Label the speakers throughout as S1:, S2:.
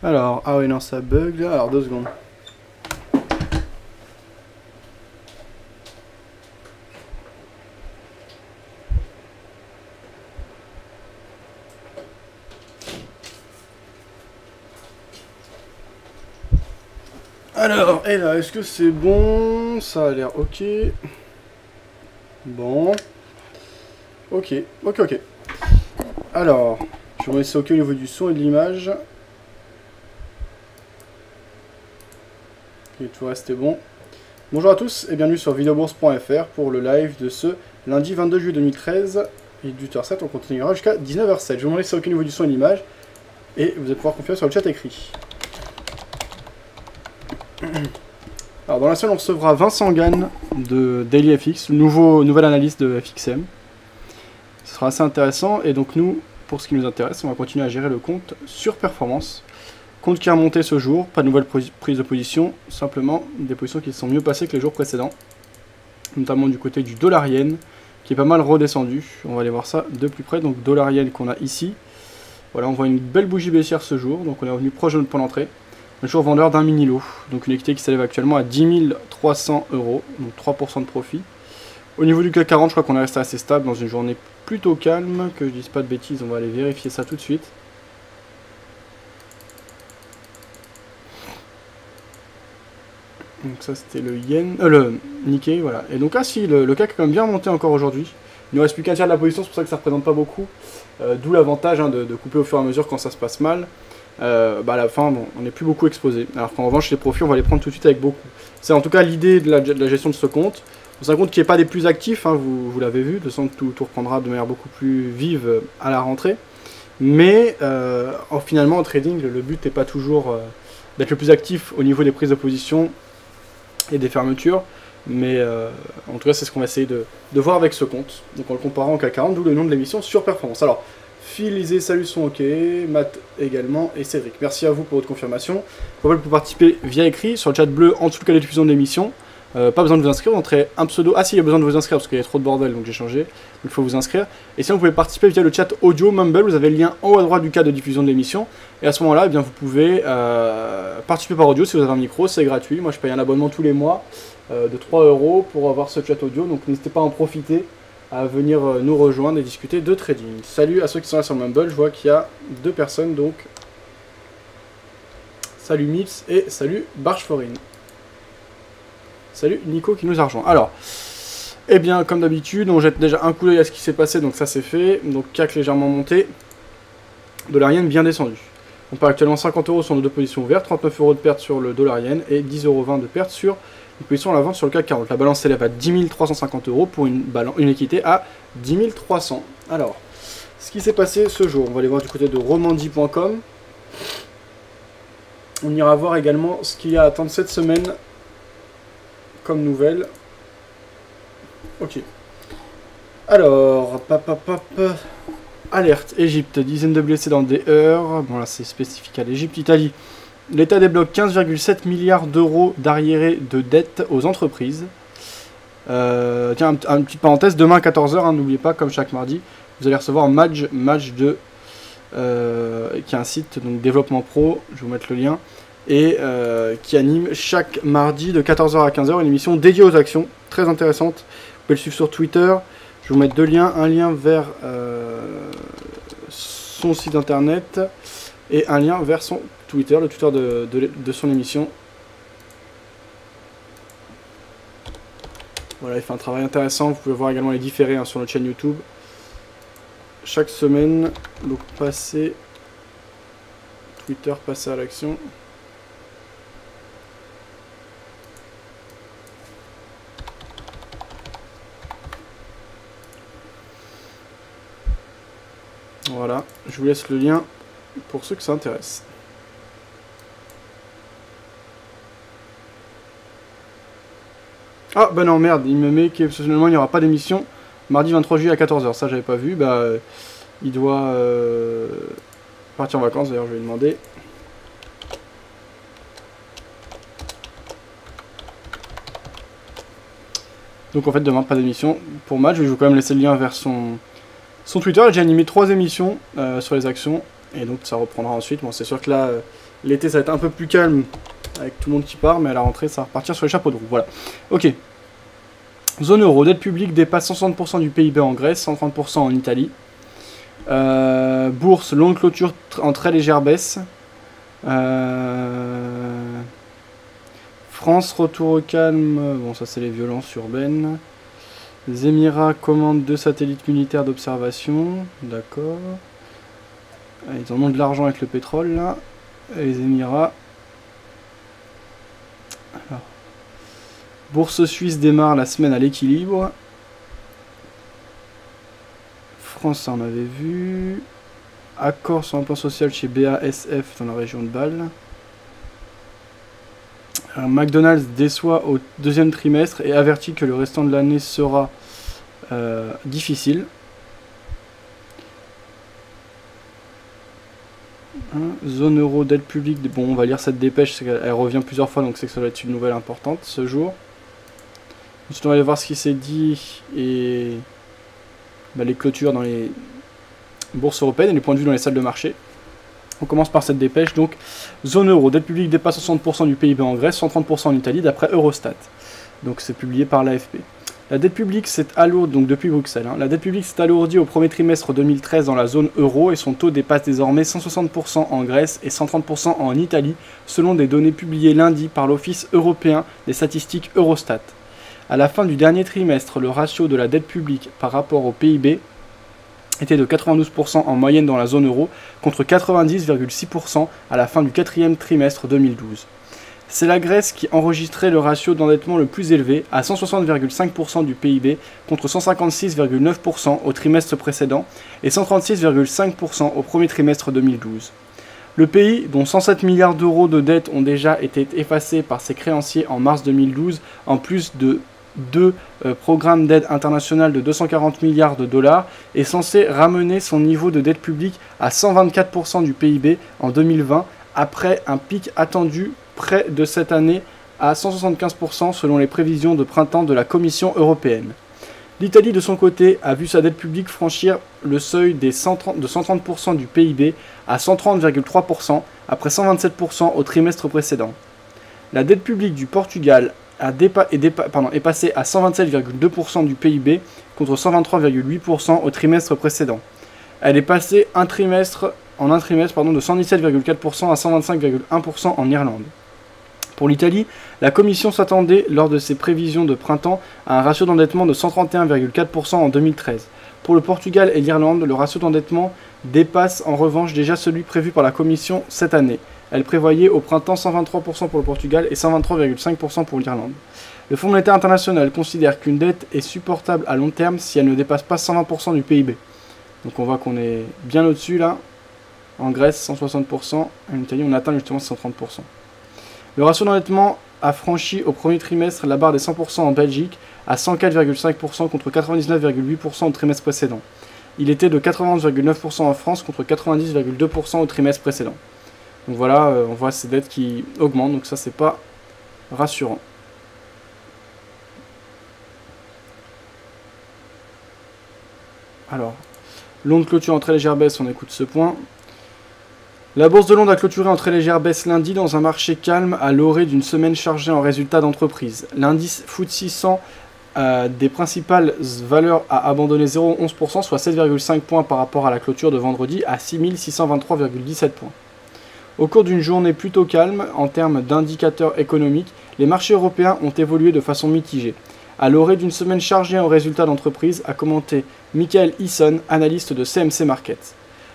S1: Alors, ah oui, non, ça bug là. Alors, 2 secondes. Alors, et là, est-ce que c'est bon? Ça a l'air ok. Bon. Ok, ok, ok. Alors, je vais laisser ok au niveau du son et de l'image. Ok, tout reste est bon. Bonjour à tous et bienvenue sur videobourse.fr pour le live de ce lundi 22 juillet 2013. Il est 18h07, on continuera jusqu'à 19h07. Je vais vous laisser ok au niveau du son et de l'image. Et vous allez pouvoir confier sur le chat écrit. Alors dans la semaine on recevra Vincent Gann de DailyFX, nouvelle analyse de FXM. Ce sera assez intéressant et donc nous, pour ce qui nous intéresse, on va continuer à gérer le compte sur performance. Compte qui a monté ce jour, pas de nouvelle prise de position, simplement des positions qui sont mieux passées que les jours précédents. Notamment du côté du dollar yen, qui est pas mal redescendu. On va aller voir ça de plus près, donc dollar yen qu'on a ici. Voilà, on voit une belle bougie baissière ce jour, donc on est revenu proche de notre point d'entrée. Un jour vendeur d'un mini lot, donc une équité qui s'élève actuellement à 10 300 €, donc 3% de profit. Au niveau du CAC 40, je crois qu'on est resté assez stable dans une journée plutôt calme, que je dise pas de bêtises, on va aller vérifier ça tout de suite. Donc ça c'était le yen, le Nikkei, voilà. Et donc ah si, le CAC a quand même bien monté encore aujourd'hui. Il ne reste plus qu'un tiers de la position, c'est pour ça que ça ne représente pas beaucoup. D'où l'avantage de couper au fur et à mesure quand ça se passe mal. À la fin, bon, on n'est plus beaucoup exposé. Alors qu'en revanche, les profits, on va les prendre tout de suite avec beaucoup. C'est en tout cas l'idée de la gestion de ce compte. C'est un compte qui n'est pas des plus actifs, hein, vous l'avez vu, de toute façon tout reprendra de manière beaucoup plus vive à la rentrée. Mais finalement, en trading, le but n'est pas toujours d'être le plus actif au niveau des prises de position et des fermetures. Mais en tout cas, c'est ce qu'on va essayer de voir avec ce compte. Donc en le comparant au CAC 40, d'où le nom de l'émission sur performance. Alors, Phil, Isé, salut, sont ok, Matt également, et Cédric. Merci à vous pour votre confirmation. Vous pouvez participer via écrit sur le chat bleu en dessous de la diffusion de l'émission. Pas besoin de vous inscrire, vous entrez un pseudo. Ah si, il y a besoin de vous inscrire parce qu'il y a trop de bordel, donc j'ai changé. Donc il faut vous inscrire. Et sinon, vous pouvez participer via le chat audio Mumble. Vous avez le lien en haut à droite du cadre de diffusion de l'émission. Et à ce moment-là, eh bien, vous pouvez participer par audio si vous avez un micro, c'est gratuit. Moi, je paye un abonnement tous les mois de 3 € pour avoir ce chat audio. Donc n'hésitez pas à en profiter, à venir nous rejoindre et discuter de trading. Salut à ceux qui sont là sur Mumble, je vois qu'il y a 2 personnes, donc salut Mips et salut Barchforine. Salut Nico qui nous a rejoint. Alors, eh bien comme d'habitude, on jette déjà un coup d'œil à ce qui s'est passé, donc ça c'est fait. Donc CAC légèrement monté, dollar yen bien descendu. On part actuellement 50 € sur nos 2 positions ouvertes, 39 € de perte sur le dollar yen et 10,20 € de perte sur une position à la vente sur le CAC 40. La balance s'élève à 10 350 € pour une équité à 10 300. Alors, ce qui s'est passé ce jour, on va aller voir du côté de romandie.com. On ira voir également ce qu'il y a à attendre cette semaine comme nouvelle. Ok. Alors, alerte, Égypte, dizaines de blessés dans des heures. Bon là c'est spécifique à l'Égypte. Italie. L'État débloque 15,7 milliards d'euros d'arriérés de dette aux entreprises. Tiens, une petite parenthèse, demain à 14 h, hein, n'oubliez pas, comme chaque mardi, vous allez recevoir Match de qui est un site, donc Développement Pro, je vais vous mettre le lien, et qui anime chaque mardi de 14 h à 15 h une émission dédiée aux actions, très intéressante. Vous pouvez le suivre sur Twitter, je vais vous mettre 2 liens, un lien vers son site internet, et un lien vers son Twitter, le Twitter de son émission. Voilà, il fait un travail intéressant. Vous pouvez voir également les différés sur notre chaîne YouTube. Chaque semaine, donc passez Twitter, passez à l'action. Voilà, je vous laisse le lien pour ceux que ça intéresse. Ah bah non merde, il me met qu'exceptionnellement il n'y aura pas d'émission mardi 23 juillet à 14 h, ça j'avais pas vu, bah il doit partir en vacances d'ailleurs, je vais lui demander. Donc en fait demain pas d'émission pour Match, je vais quand même laisser le lien vers son Twitter. Il a déjà animé 3 émissions sur les actions Et donc ça reprendra ensuite. Bon, c'est sûr que là, l'été ça va être un peu plus calme avec tout le monde qui part, mais à la rentrée ça va repartir sur les chapeaux de roue. Voilà. Ok. Zone euro, dette publique dépasse 160% du PIB en Grèce, 130% en Italie. Bourse, longue clôture en très légère baisse. France, retour au calme. Bon, ça c'est les violences urbaines. Les Émirats commandent 2 satellites militaires d'observation. D'accord. Ils en ont de l'argent avec le pétrole là. Et les Émirats. Alors. Bourse suisse démarre la semaine à l'équilibre. France, ça on avait vu. Accord sur un plan social chez BASF dans la région de Bâle. McDonald's déçoit au 2e trimestre et avertit que le restant de l'année sera difficile. Zone euro, dette publique. Bon, on va lire cette dépêche, elle revient plusieurs fois, donc c'est que ça doit être une nouvelle importante ce jour. Ensuite, on va aller voir ce qui s'est dit et les clôtures dans les bourses européennes et les points de vue dans les salles de marché. On commence par cette dépêche. Donc, zone euro, dette publique dépasse 60% du PIB en Grèce, 130% en Italie, d'après Eurostat. Donc, c'est publié par l'AFP. La dette publique s'est alourdie, donc depuis Bruxelles, la dette publique s'est alourdie au premier trimestre 2013 dans la zone euro et son taux dépasse désormais 160% en Grèce et 130% en Italie, selon des données publiées lundi par l'Office européen des statistiques Eurostat. À la fin du dernier trimestre, le ratio de la dette publique par rapport au PIB était de 92% en moyenne dans la zone euro, contre 90,6% à la fin du 4e trimestre 2012. C'est la Grèce qui enregistrait le ratio d'endettement le plus élevé, à 160,5% du PIB, contre 156,9% au trimestre précédent et 136,5% au premier trimestre 2012. Le pays, dont 107 milliards d'euros de dettes ont déjà été effacés par ses créanciers en mars 2012, en plus de 2 programmes d'aide internationale de 240 milliards de dollars, est censé ramener son niveau de dette publique à 124% du PIB en 2020, après un pic attendu près de cette année à 175% selon les prévisions de printemps de la Commission européenne. L'Italie, de son côté, a vu sa dette publique franchir le seuil de 130% du PIB à 130,3%, après 127% au trimestre précédent. La dette publique du Portugal est passée à 127,2% du PIB, contre 123,8% au trimestre précédent. Elle est passée en un trimestre de 117,4% à 125,1% en Irlande. Pour l'Italie, la Commission s'attendait, lors de ses prévisions de printemps, à un ratio d'endettement de 131,4% en 2013. Pour le Portugal et l'Irlande, le ratio d'endettement dépasse en revanche déjà celui prévu par la Commission cette année. Elle prévoyait au printemps 123% pour le Portugal et 123,5% pour l'Irlande. Le Fonds monétaire international considère qu'une dette est supportable à long terme si elle ne dépasse pas 120% du PIB. Donc on voit qu'on est bien au-dessus là. En Grèce, 160%. En Italie, on atteint justement 130%. Le ratio d'endettement a franchi au premier trimestre la barre des 100% en Belgique à 104,5% contre 99,8% au trimestre précédent. Il était de 91,9% en France contre 90,2% au trimestre précédent. Donc voilà, on voit ces dettes qui augmentent, donc ça c'est pas rassurant. Alors, Londres clôture en très légère baisse, on écoute ce point. La bourse de Londres a clôturé en très légère baisse lundi dans un marché calme à l'orée d'une semaine chargée en résultats d'entreprise. L'indice FTSE 100 des principales valeurs a abandonné 0,11%, soit 7,5 points par rapport à la clôture de vendredi à 6623,17 points. Au cours d'une journée plutôt calme en termes d'indicateurs économiques, les marchés européens ont évolué de façon mitigée. À l'orée d'une semaine chargée en résultats d'entreprise, a commenté Michael Eason, analyste de CMC Markets.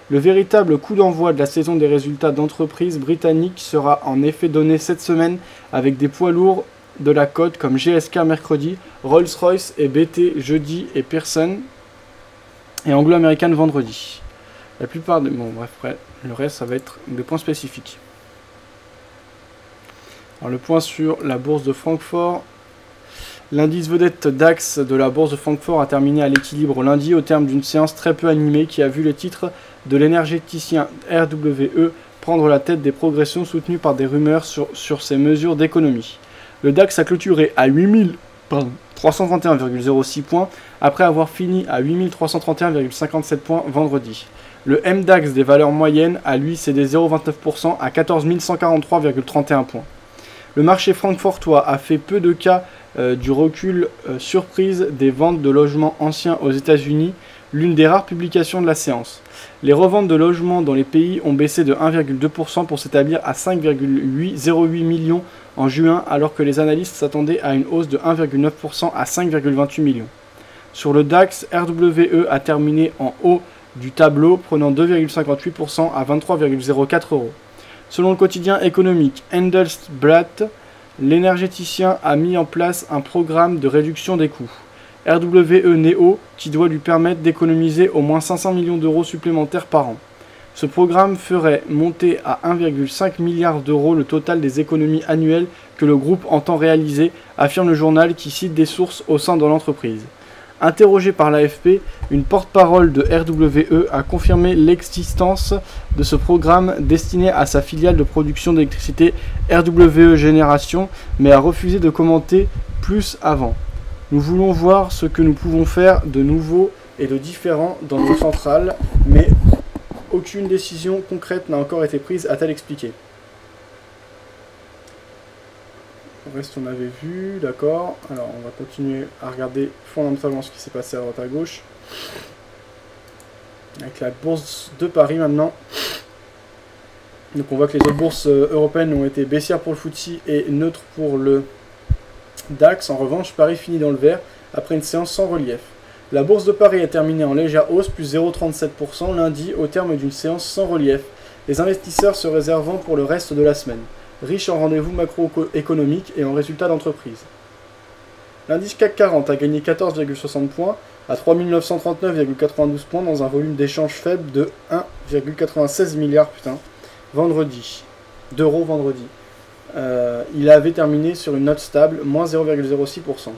S1: Le véritable coup d'envoi de la saison des résultats d'entreprises britanniques sera en effet donné cette semaine avec des poids lourds de la cote comme GSK mercredi, Rolls-Royce et BT jeudi et Pearson et Anglo-American vendredi. La plupart des... Bon bref, après, le reste ça va être des points spécifiques. Alors le point sur la bourse de Francfort. L'indice vedette DAX de la bourse de Francfort a terminé à l'équilibre lundi au terme d'une séance très peu animée qui a vu le titre de l'énergéticien RWE prendre la tête des progressions soutenues par des rumeurs sur ses mesures d'économie. Le DAX a clôturé à 8331,06 points après avoir fini à 8331,57 points vendredi. Le MDAX des valeurs moyennes a lui cédé 0,29% à 14 143,31 points. Le marché francfortois a fait peu de cas du recul surprise des ventes de logements anciens aux États-Unis, l'une des rares publications de la séance. Les reventes de logements dans les pays ont baissé de 1,2% pour s'établir à 5,08 millions en juin, alors que les analystes s'attendaient à une hausse de 1,9% à 5,28 millions. Sur le DAX, RWE a terminé en haut du tableau, prenant 2,58% à 23,04 €. Selon le quotidien économique Handelsblatt, l'énergéticien a mis en place un programme de réduction des coûts. RWE Neo, qui doit lui permettre d'économiser au moins 500 millions d'euros supplémentaires par an. Ce programme ferait monter à 1,5 milliard d'euros le total des économies annuelles que le groupe entend réaliser, affirme le journal qui cite des sources au sein de l'entreprise. Interrogé par l'AFP, une porte-parole de RWE a confirmé l'existence de ce programme destiné à sa filiale de production d'électricité RWE Génération, mais a refusé de commenter plus avant. Nous voulons voir ce que nous pouvons faire de nouveau et de différent dans nos centrales, mais aucune décision concrète n'a encore été prise, a-t-elle expliqué. Le reste, on avait vu, d'accord. Alors, on va continuer à regarder fondamentalement ce qui s'est passé à droite à gauche. Avec la bourse de Paris maintenant. Donc, on voit que les autres bourses européennes ont été baissières pour le FTSE et neutres pour le DAX. En revanche, Paris finit dans le vert après une séance sans relief. La bourse de Paris a terminé en légère hausse, plus 0,37% lundi, au terme d'une séance sans relief. Les investisseurs se réservant pour le reste de la semaine, riche en rendez-vous macroéconomiques et en résultats d'entreprise. L'indice CAC 40 a gagné 14,60 points à 3 939,92 points dans un volume d'échange faible de 1,96 milliard d'euros vendredi. Il avait terminé sur une note stable, moins 0,06%.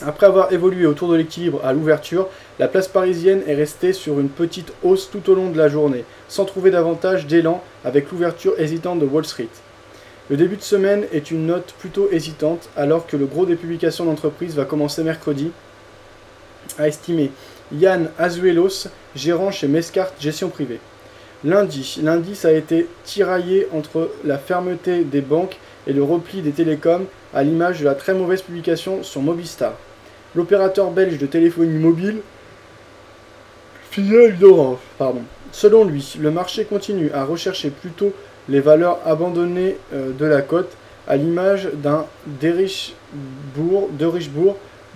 S1: Après avoir évolué autour de l'équilibre à l'ouverture, la place parisienne est restée sur une petite hausse tout au long de la journée, sans trouver davantage d'élan avec l'ouverture hésitante de Wall Street. Le début de semaine est une note plutôt hésitante, alors que le gros des publications d'entreprise va commencer mercredi, a estimé Yann Azuelos, gérant chez Mescart Gestion Privée. Lundi, l'indice a été tiraillé entre la fermeté des banques et le repli des télécoms, à l'image de la très mauvaise publication sur Mobistar. L'opérateur belge de téléphonie mobile, filiale d'Orange, Selon lui, le marché continue à rechercher plutôt les valeurs abandonnées de la cote, à l'image d'un d'Erichbourg,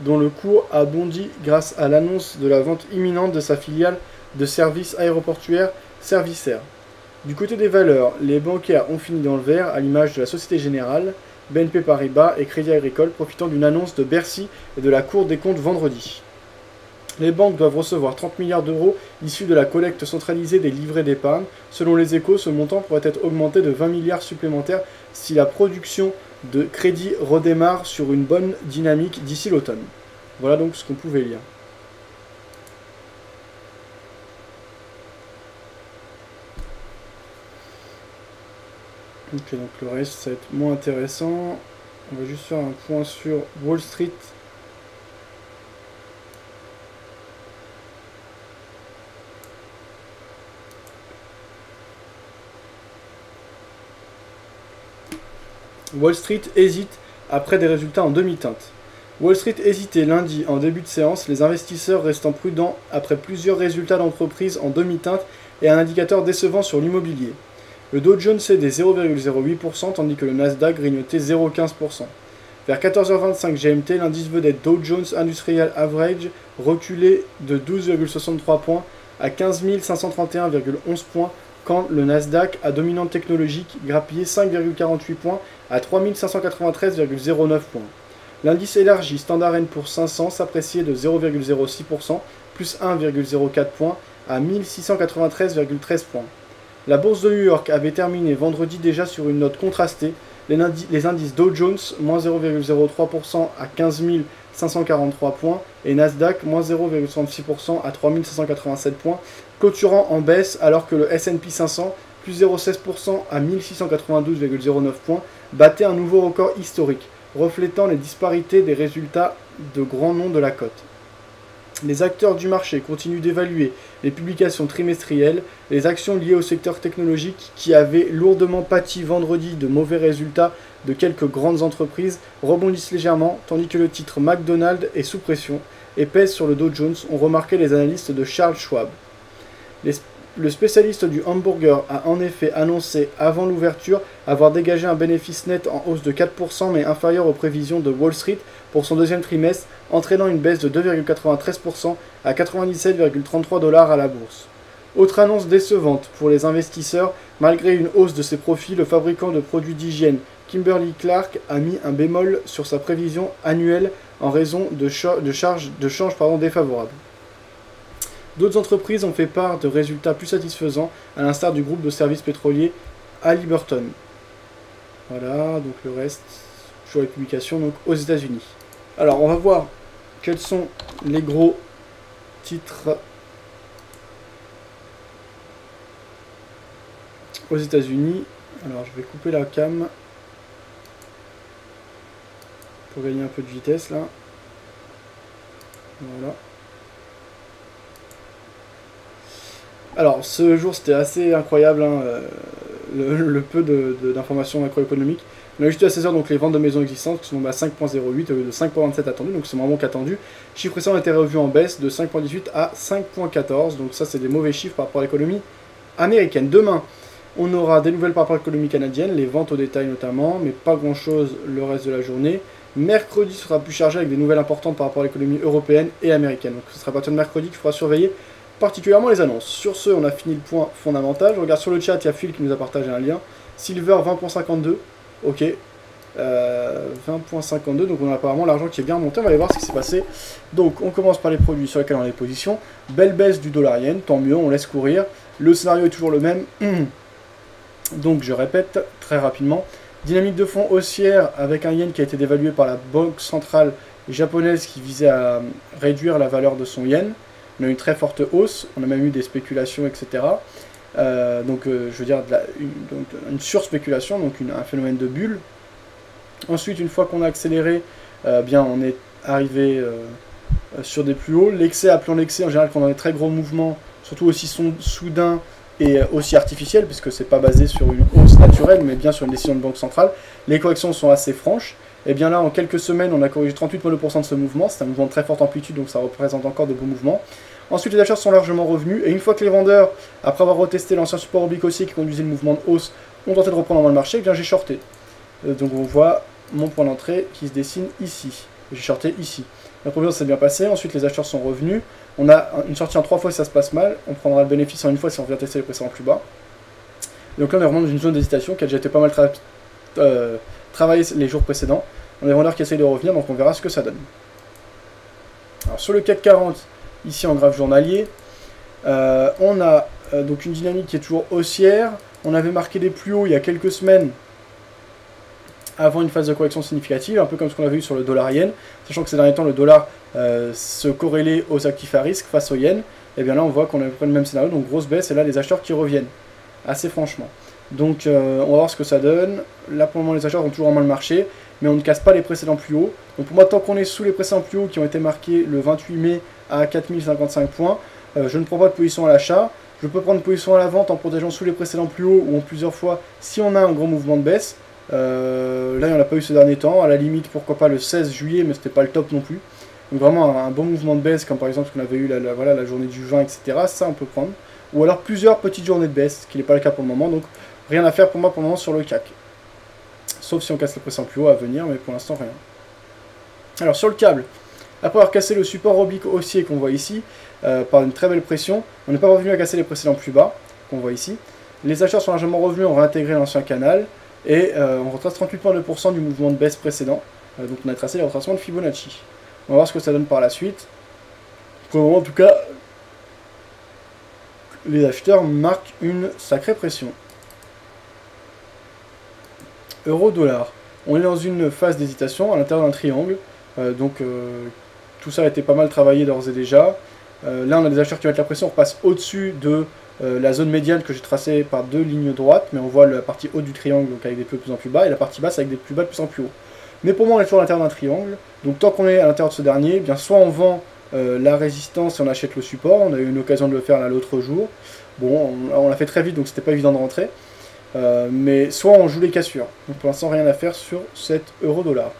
S1: dont le cours a bondi grâce à l'annonce de la vente imminente de sa filiale de services aéroportuaires Servicair. Du côté des valeurs, les bancaires ont fini dans le vert, à l'image de la Société Générale, BNP Paribas et Crédit Agricole, profitant d'une annonce de Bercy et de la Cour des comptes vendredi. Les banques doivent recevoir 30 milliards d'euros issus de la collecte centralisée des livrets d'épargne. Selon les Échos, ce montant pourrait être augmenté de 20 milliards supplémentaires si la production de crédit redémarre sur une bonne dynamique d'ici l'automne. Voilà donc ce qu'on pouvait lire. Ok, donc le reste, ça va être moins intéressant. On va juste faire un point sur Wall Street. Wall Street hésite après des résultats en demi-teinte. Wall Street hésitait lundi en début de séance, les investisseurs restant prudents après plusieurs résultats d'entreprise en demi-teinte et un indicateur décevant sur l'immobilier. Le Dow Jones cédait 0,08%, tandis que le Nasdaq grignotait 0,15%. Vers 14h25 GMT, l'indice vedette Dow Jones Industrial Average reculait de 12,63 points à 15 531,11 points, quand le Nasdaq à dominante technologique grappillait 5,48 points à 3 593,09 points. L'indice élargi Standard & Poor's 500 s'appréciait de 0,06%, plus 1,04 points à 1693,13 points. La bourse de New York avait terminé vendredi déjà sur une note contrastée. Les indices Dow Jones, moins 0,03% à 15 543 points, et Nasdaq, moins 0,66% à 3 587 points, clôturant en baisse alors que le S&P 500, plus 0,16% à 1692,09 points, battait un nouveau record historique, reflétant les disparités des résultats de grands noms de la cote. Les acteurs du marché continuent d'évaluer les publications trimestrielles, les actions liées au secteur technologique qui avaient lourdement pâti vendredi de mauvais résultats de quelques grandes entreprises rebondissent légèrement, tandis que le titre McDonald's est sous pression et pèse sur le Dow Jones, ont remarqué les analystes de Charles Schwab. Le spécialiste du hamburger a en effet annoncé avant l'ouverture avoir dégagé un bénéfice net en hausse de 4% mais inférieur aux prévisions de Wall Street pour son deuxième trimestre, entraînant une baisse de 2,93% à 97,33 $ à la bourse. Autre annonce décevante pour les investisseurs, malgré une hausse de ses profits, le fabricant de produits d'hygiène Kimberly-Clark a mis un bémol sur sa prévision annuelle en raison de change défavorables. D'autres entreprises ont fait part de résultats plus satisfaisants, à l'instar du groupe de services pétroliers Halliburton. Voilà, donc le reste, toujours les publications donc, aux États-Unis. Alors, on va voir quels sont les gros titres aux États-Unis. Alors, je vais couper la cam pour gagner un peu de vitesse là. Voilà. Alors, ce jour, c'était assez incroyable, hein, le peu d'informations macroéconomiques. On a juste eu à 16h donc les ventes de maisons existantes qui sont à 5.08 au lieu de 5.27 attendus, donc c'est vraiment qu'attendu. Chiffres récents ont été revus en baisse de 5.18 à 5.14, donc ça c'est des mauvais chiffres par rapport à l'économie américaine. Demain, on aura des nouvelles par rapport à l'économie canadienne, les ventes au détail notamment, mais pas grand chose le reste de la journée. Mercredi sera plus chargé avec des nouvelles importantes par rapport à l'économie européenne et américaine, donc ce sera à partir de mercredi qu'il faudra surveiller particulièrement les annonces. Sur ce, on a fini le point fondamental. Je regarde sur le chat, il y a Phil qui nous a partagé un lien. Silver 20.52, ok. 20.52, donc on a apparemment l'argent qui est bien monté. On va aller voir ce qui s'est passé. Donc on commence par les produits sur lesquels on a des positions. Belle baisse du dollar-yen, tant mieux, on laisse courir. Le scénario est toujours le même. Donc je répète très rapidement. Dynamique de fond haussière avec un yen qui a été dévalué par la banque centrale japonaise qui visait à réduire la valeur de son yen. On a eu une très forte hausse, on a même eu des spéculations, etc. Je veux dire une surspéculation, donc un phénomène de bulle. Ensuite, une fois qu'on a accéléré, on est arrivé sur des plus hauts. L'excès, appelons l'excès, en général, quand on a des très gros mouvements, surtout aussi soudains et aussi artificiels, puisque c'est pas basé sur une hausse naturelle, mais bien sur une décision de banque centrale. Les corrections sont assez franches. Et bien là, en quelques semaines, on a corrigé 38,2% de ce mouvement. C'est un mouvement de très forte amplitude, donc ça représente encore de beaux mouvements. Ensuite, les acheteurs sont largement revenus. Et une fois que les vendeurs, après avoir retesté l'ancien support oblique haussier qui conduisait le mouvement de hausse, ont tenté de reprendre en main le marché, eh bien j'ai shorté. Donc on voit mon point d'entrée qui se dessine ici. J'ai shorté ici. La première s'est bien passée. Ensuite, les acheteurs sont revenus. On a une sortie en 3 fois si ça se passe mal. On prendra le bénéfice en une fois si on vient tester les précédents plus bas. Donc là, on est vraiment dans une zone d'hésitation qui a déjà été pas mal travaillée les jours précédents. On a des vendeurs qui essayent de revenir, donc on verra ce que ça donne. Alors sur le CAC 40, ici en graphe journalier, on a donc une dynamique qui est toujours haussière. On avait marqué des plus hauts il y a quelques semaines avant une phase de correction significative, un peu comme ce qu'on avait eu sur le dollar yen, sachant que ces derniers temps le dollar se corrélait aux actifs à risque face au yen. Et bien là on voit qu'on a à peu près le même scénario, donc grosse baisse, et là les acheteurs qui reviennent, assez franchement. Donc on va voir ce que ça donne. Là pour le moment les acheteurs ont toujours en main le marché, mais on ne casse pas les précédents plus hauts. Donc pour moi, tant qu'on est sous les précédents plus hauts qui ont été marqués le 28 mai à 4055 points, je ne prends pas de position à l'achat. Je peux prendre position à la vente en protégeant sous les précédents plus hauts ou en plusieurs fois si on a un gros mouvement de baisse. Là, il n'y en a pas eu ces derniers temps. À la limite, pourquoi pas le 16 juillet, mais c'était pas le top non plus. Donc vraiment un bon mouvement de baisse, comme par exemple ce qu'on avait eu la journée du 20, etc. Ça, on peut prendre. Ou alors plusieurs petites journées de baisse, ce qui n'est pas le cas pour le moment. Donc rien à faire pour moi pour le moment sur le CAC. Sauf si on casse les précédents plus hauts à venir, mais pour l'instant rien. Alors sur le câble, après avoir cassé le support oblique haussier qu'on voit ici, par une très belle pression, on n'est pas revenu à casser les précédents plus bas, qu'on voit ici. Les acheteurs sont largement revenus, ont réintégré l'ancien canal, et on retrace 38,2% du mouvement de baisse précédent. Donc on a tracé les retracements de Fibonacci. On va voir ce que ça donne par la suite. Pour le moment en tout cas, les acheteurs marquent une sacrée pression. Euro-dollar. On est dans une phase d'hésitation à l'intérieur d'un triangle. Tout ça a été pas mal travaillé d'ores et déjà. Là, on a des acheteurs qui mettent la pression. On repasse au-dessus de la zone médiane que j'ai tracée par deux lignes droites. Mais on voit la partie haute du triangle donc avec des plus de plus en plus bas. Et la partie basse avec des plus bas de plus en plus haut. Mais pour moi, on est toujours à l'intérieur d'un triangle. Donc tant qu'on est à l'intérieur de ce dernier, eh bien, soit on vend la résistance et on achète le support. On a eu une occasion de le faire là l'autre jour. Bon, on l'a fait très vite, donc c'était pas évident de rentrer. Mais soit on joue les cassures. Donc pour l'instant, rien à faire sur cet euro-dollar.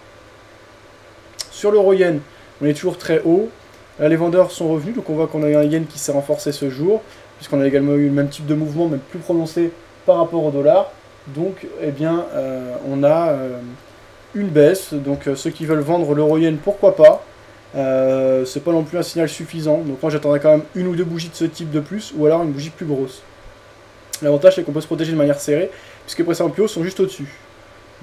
S1: Sur l'euro-yen, on est toujours très haut. Là, les vendeurs sont revenus, donc on voit qu'on a eu un yen qui s'est renforcé ce jour, puisqu'on a également eu le même type de mouvement, mais plus prononcé par rapport au dollar. Donc, eh bien, on a une baisse. Donc, ceux qui veulent vendre l'euro-yen, pourquoi pas. C'est pas non plus un signal suffisant. Donc, moi, j'attendrais quand même une ou deux bougies de ce type de plus, ou alors une bougie plus grosse. L'avantage, c'est qu'on peut se protéger de manière serrée, puisque les précédents plus hauts sont juste au-dessus.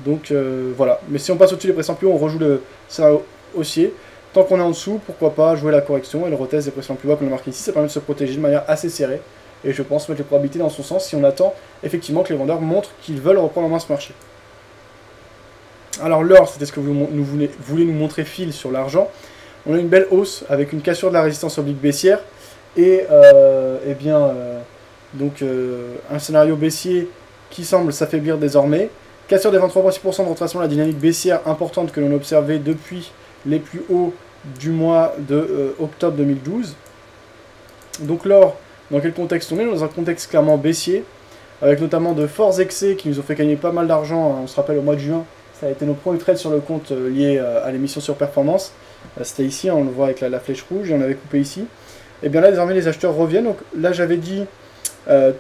S1: Donc, voilà. Mais si on passe au-dessus des précédents plus hauts, on rejoue le scénario haussier. Tant qu'on est en dessous, pourquoi pas jouer la correction et le retest des précédents plus bas qu'on a marqué ici. Ça permet de se protéger de manière assez serrée. Et je pense mettre les probabilités dans son sens si on attend effectivement que les vendeurs montrent qu'ils veulent reprendre en main ce marché. Alors l'or, c'était ce que vous voulez nous montrer Phil sur l'argent. On a une belle hausse avec une cassure de la résistance oblique baissière. Et un scénario baissier qui semble s'affaiblir désormais. Cassure des 23,6% de retracement de la dynamique baissière importante que l'on a observée depuis les plus hauts du mois de octobre 2012. Donc l'or, dans quel contexte on est? Dans un contexte clairement baissier, avec notamment de forts excès qui nous ont fait gagner pas mal d'argent. On se rappelle au mois de juin, ça a été nos premiers trades sur le compte liés à l'émission sur performance. C'était ici, on le voit avec la flèche rouge, et on avait coupé ici. Et bien là, désormais, les acheteurs reviennent. Donc là, j'avais dit,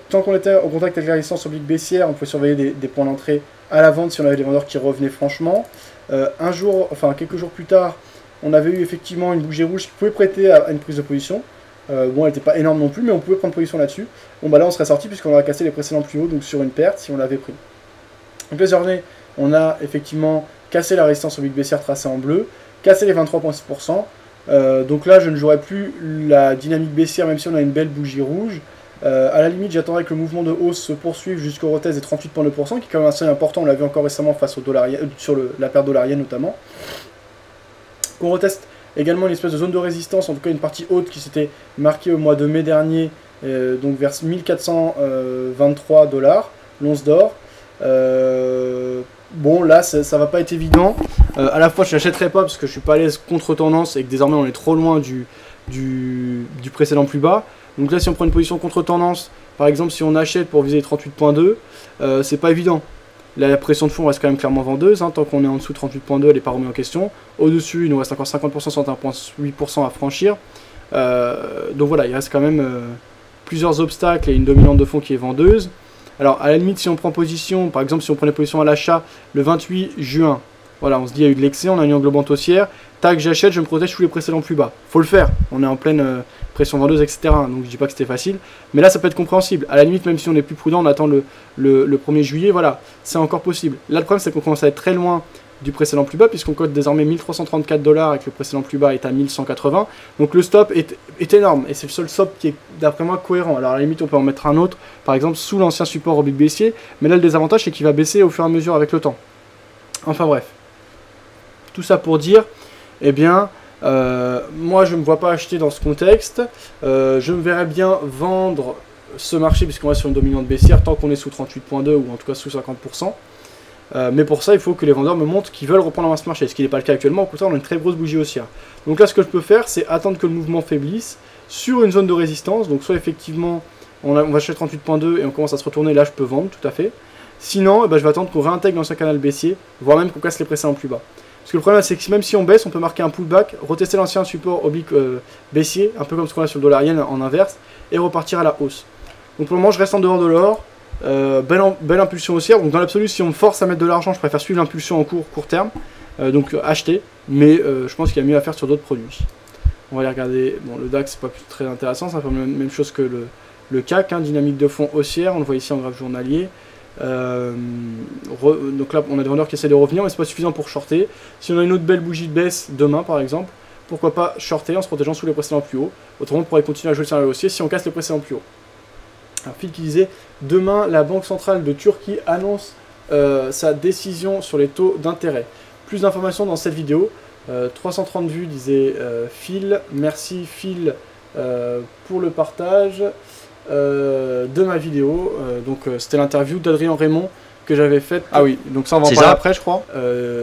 S1: tant qu'on était au contact avec la résistance oblique baissière, on pouvait surveiller des points d'entrée à la vente si on avait des vendeurs qui revenaient franchement. Quelques jours plus tard, on avait eu effectivement une bougie rouge qui pouvait prêter à une prise de position. Bon, elle n'était pas énorme non plus, mais on pouvait prendre position là-dessus. Bon, bah là, on serait sorti puisqu'on aurait cassé les précédents plus hauts, donc sur une perte si on l'avait pris. Donc, les journées, on a effectivement cassé la résistance oblique baissière tracée en bleu, cassé les 23,6%. Donc là, je ne jouerai plus la dynamique baissière, même si on a une belle bougie rouge. À la limite, j'attendrai que le mouvement de hausse se poursuive jusqu'au retest des 38,2%, qui est quand même un seuil important, on l'a vu encore récemment face au dollar, sur la paire dollarienne notamment. Qu'on reteste également une espèce de zone de résistance, en tout cas une partie haute qui s'était marquée au mois de mai dernier, donc vers 1423 $, l'once d'or. Bon, là, ça va pas être évident. À la fois, je l'achèterai pas parce que je suis pas à l'aise contre tendance et que désormais on est trop loin du précédent plus bas. Donc là, si on prend une position contre tendance, par exemple, si on achète pour viser les 38,2, c'est pas évident. La pression de fond reste quand même clairement vendeuse, hein, tant qu'on est en dessous de 38,2, elle n'est pas remise en question. Au-dessus, il nous reste encore 50%, 61,8% à franchir. Donc voilà, il reste quand même plusieurs obstacles et une dominante de fond qui est vendeuse. Alors à la limite, si on prend position, par exemple si on prenait position à l'achat le 28 juin, voilà, on se dit il y a eu de l'excès, on a une englobante haussière, tac, j'achète, je me protège sous les précédents plus bas. Faut le faire, on est en pleine pression vendeuse, etc. Donc je dis pas que c'était facile, mais là ça peut être compréhensible. À la limite, même si on est plus prudent, on attend le 1er juillet, voilà, c'est encore possible. Là le problème c'est qu'on commence à être très loin du précédent plus bas, puisqu'on cote désormais 1334 $ et que le précédent plus bas est à 1180. Donc le stop est énorme, et c'est le seul stop qui est d'après moi cohérent. Alors à la limite on peut en mettre un autre, par exemple sous l'ancien support oblique baissier, mais là le désavantage c'est qu'il va baisser au fur et à mesure avec le temps. Enfin bref. Tout ça pour dire, eh bien, moi je ne me vois pas acheter dans ce contexte, je me verrais bien vendre ce marché puisqu'on reste sur une dominante baissière tant qu'on est sous 38,2 ou en tout cas sous 50%. Mais pour ça, il faut que les vendeurs me montrent qu'ils veulent reprendre en main ce marché, ce qui n'est pas le cas actuellement. Au contraire, on a une très grosse bougie haussière. Donc là, ce que je peux faire, c'est attendre que le mouvement faiblisse sur une zone de résistance. Donc soit effectivement, on va chercher 38,2 et on commence à se retourner. Là, je peux vendre, tout à fait. Sinon, je vais attendre qu'on réintègre l'ancien canal baissier, voire même qu'on casse les précédents plus bas. Parce que le problème, c'est que même si on baisse, on peut marquer un pullback, retester l'ancien support oblique baissier, un peu comme ce qu'on a sur le dollar yen en inverse, et repartir à la hausse. Donc pour le moment, je reste en dehors de l'or. Belle impulsion haussière, donc dans l'absolu si on me force à mettre de l'argent je préfère suivre l'impulsion en court terme, donc acheter, mais je pense qu'il y a mieux à faire sur d'autres produits. On va aller regarder, bon le DAX c'est pas très intéressant, c'est un peu la même chose que le CAC, hein, dynamique de fond haussière, on le voit ici en graphe journalier. Donc là on a des vendeurs qui essaient de revenir mais c'est pas suffisant pour shorter. Si on a une autre belle bougie de baisse demain par exemple, pourquoi pas shorter en se protégeant sous les précédents plus hauts, autrement on pourrait continuer à jouer le scénario haussier si on casse les précédents plus hauts. Alors, Phil qui disait, demain, la Banque centrale de Turquie annonce sa décision sur les taux d'intérêt. Plus d'informations dans cette vidéo. 330 vues, disait Phil. Merci Phil pour le partage de ma vidéo. C'était l'interview d'Adrien Raymond que j'avais faite. Ah oui, donc ça on va en parler après je crois.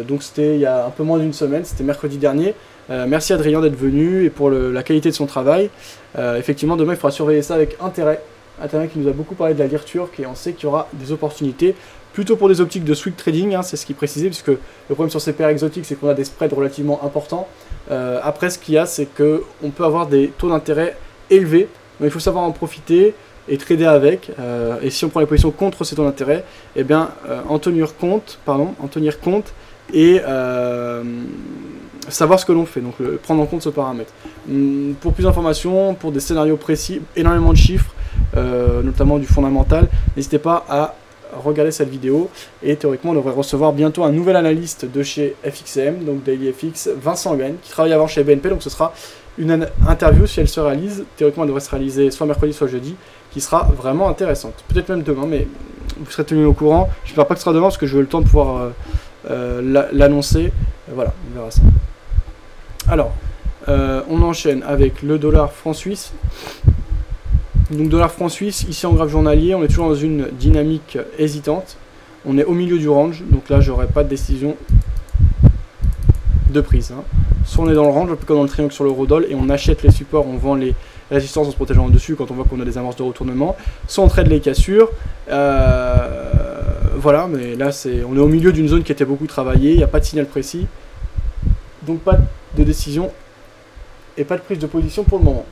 S1: Donc c'était il y a un peu moins d'une semaine, c'était mercredi dernier. Merci Adrien d'être venu et pour la qualité de son travail. Effectivement, demain il faudra surveiller ça avec intérêt. Adrien qui nous a beaucoup parlé de la lire turque et on sait qu'il y aura des opportunités. Plutôt pour des optiques de swing trading, hein, c'est ce qu'il précisait, puisque le problème sur ces paires exotiques, c'est qu'on a des spreads relativement importants. Après, ce qu'il y a, c'est qu'on peut avoir des taux d'intérêt élevés, donc il faut savoir en profiter et trader avec. Et si on prend les positions contre ces taux d'intérêt, eh bien, en tenir compte et savoir ce que l'on fait, donc prendre en compte ce paramètre. Pour plus d'informations, pour des scénarios précis, énormément de chiffres, notamment du fondamental, n'hésitez pas à regarder cette vidéo et théoriquement on devrait recevoir bientôt un nouvel analyste de chez FXM, donc DailyFX, Vincent Gagne, qui travaille avant chez BNP, donc ce sera une interview si elle se réalise, théoriquement elle devrait se réaliser soit mercredi soit jeudi, qui sera vraiment intéressante, peut-être même demain, mais vous serez tenu au courant. J'espère pas que ce sera demain parce que je veux le temps de pouvoir l'annoncer, voilà, on verra ça. Alors, on enchaîne avec le dollar franc suisse. Donc dollar franc suisse, ici en graphe journalier, on est toujours dans une dynamique hésitante. On est au milieu du range, donc là j'aurai pas de décision de prise. Hein. Soit on est dans le range, un peu comme dans le triangle sur l'eurodoll, et on achète les supports, on vend les résistances en se protégeant dessus quand on voit qu'on a des amorces de retournement. Soit on trade les cassures. Voilà, mais là on est au milieu d'une zone qui était beaucoup travaillée, il n'y a pas de signal précis. Donc pas de décision et pas de prise de position pour le moment.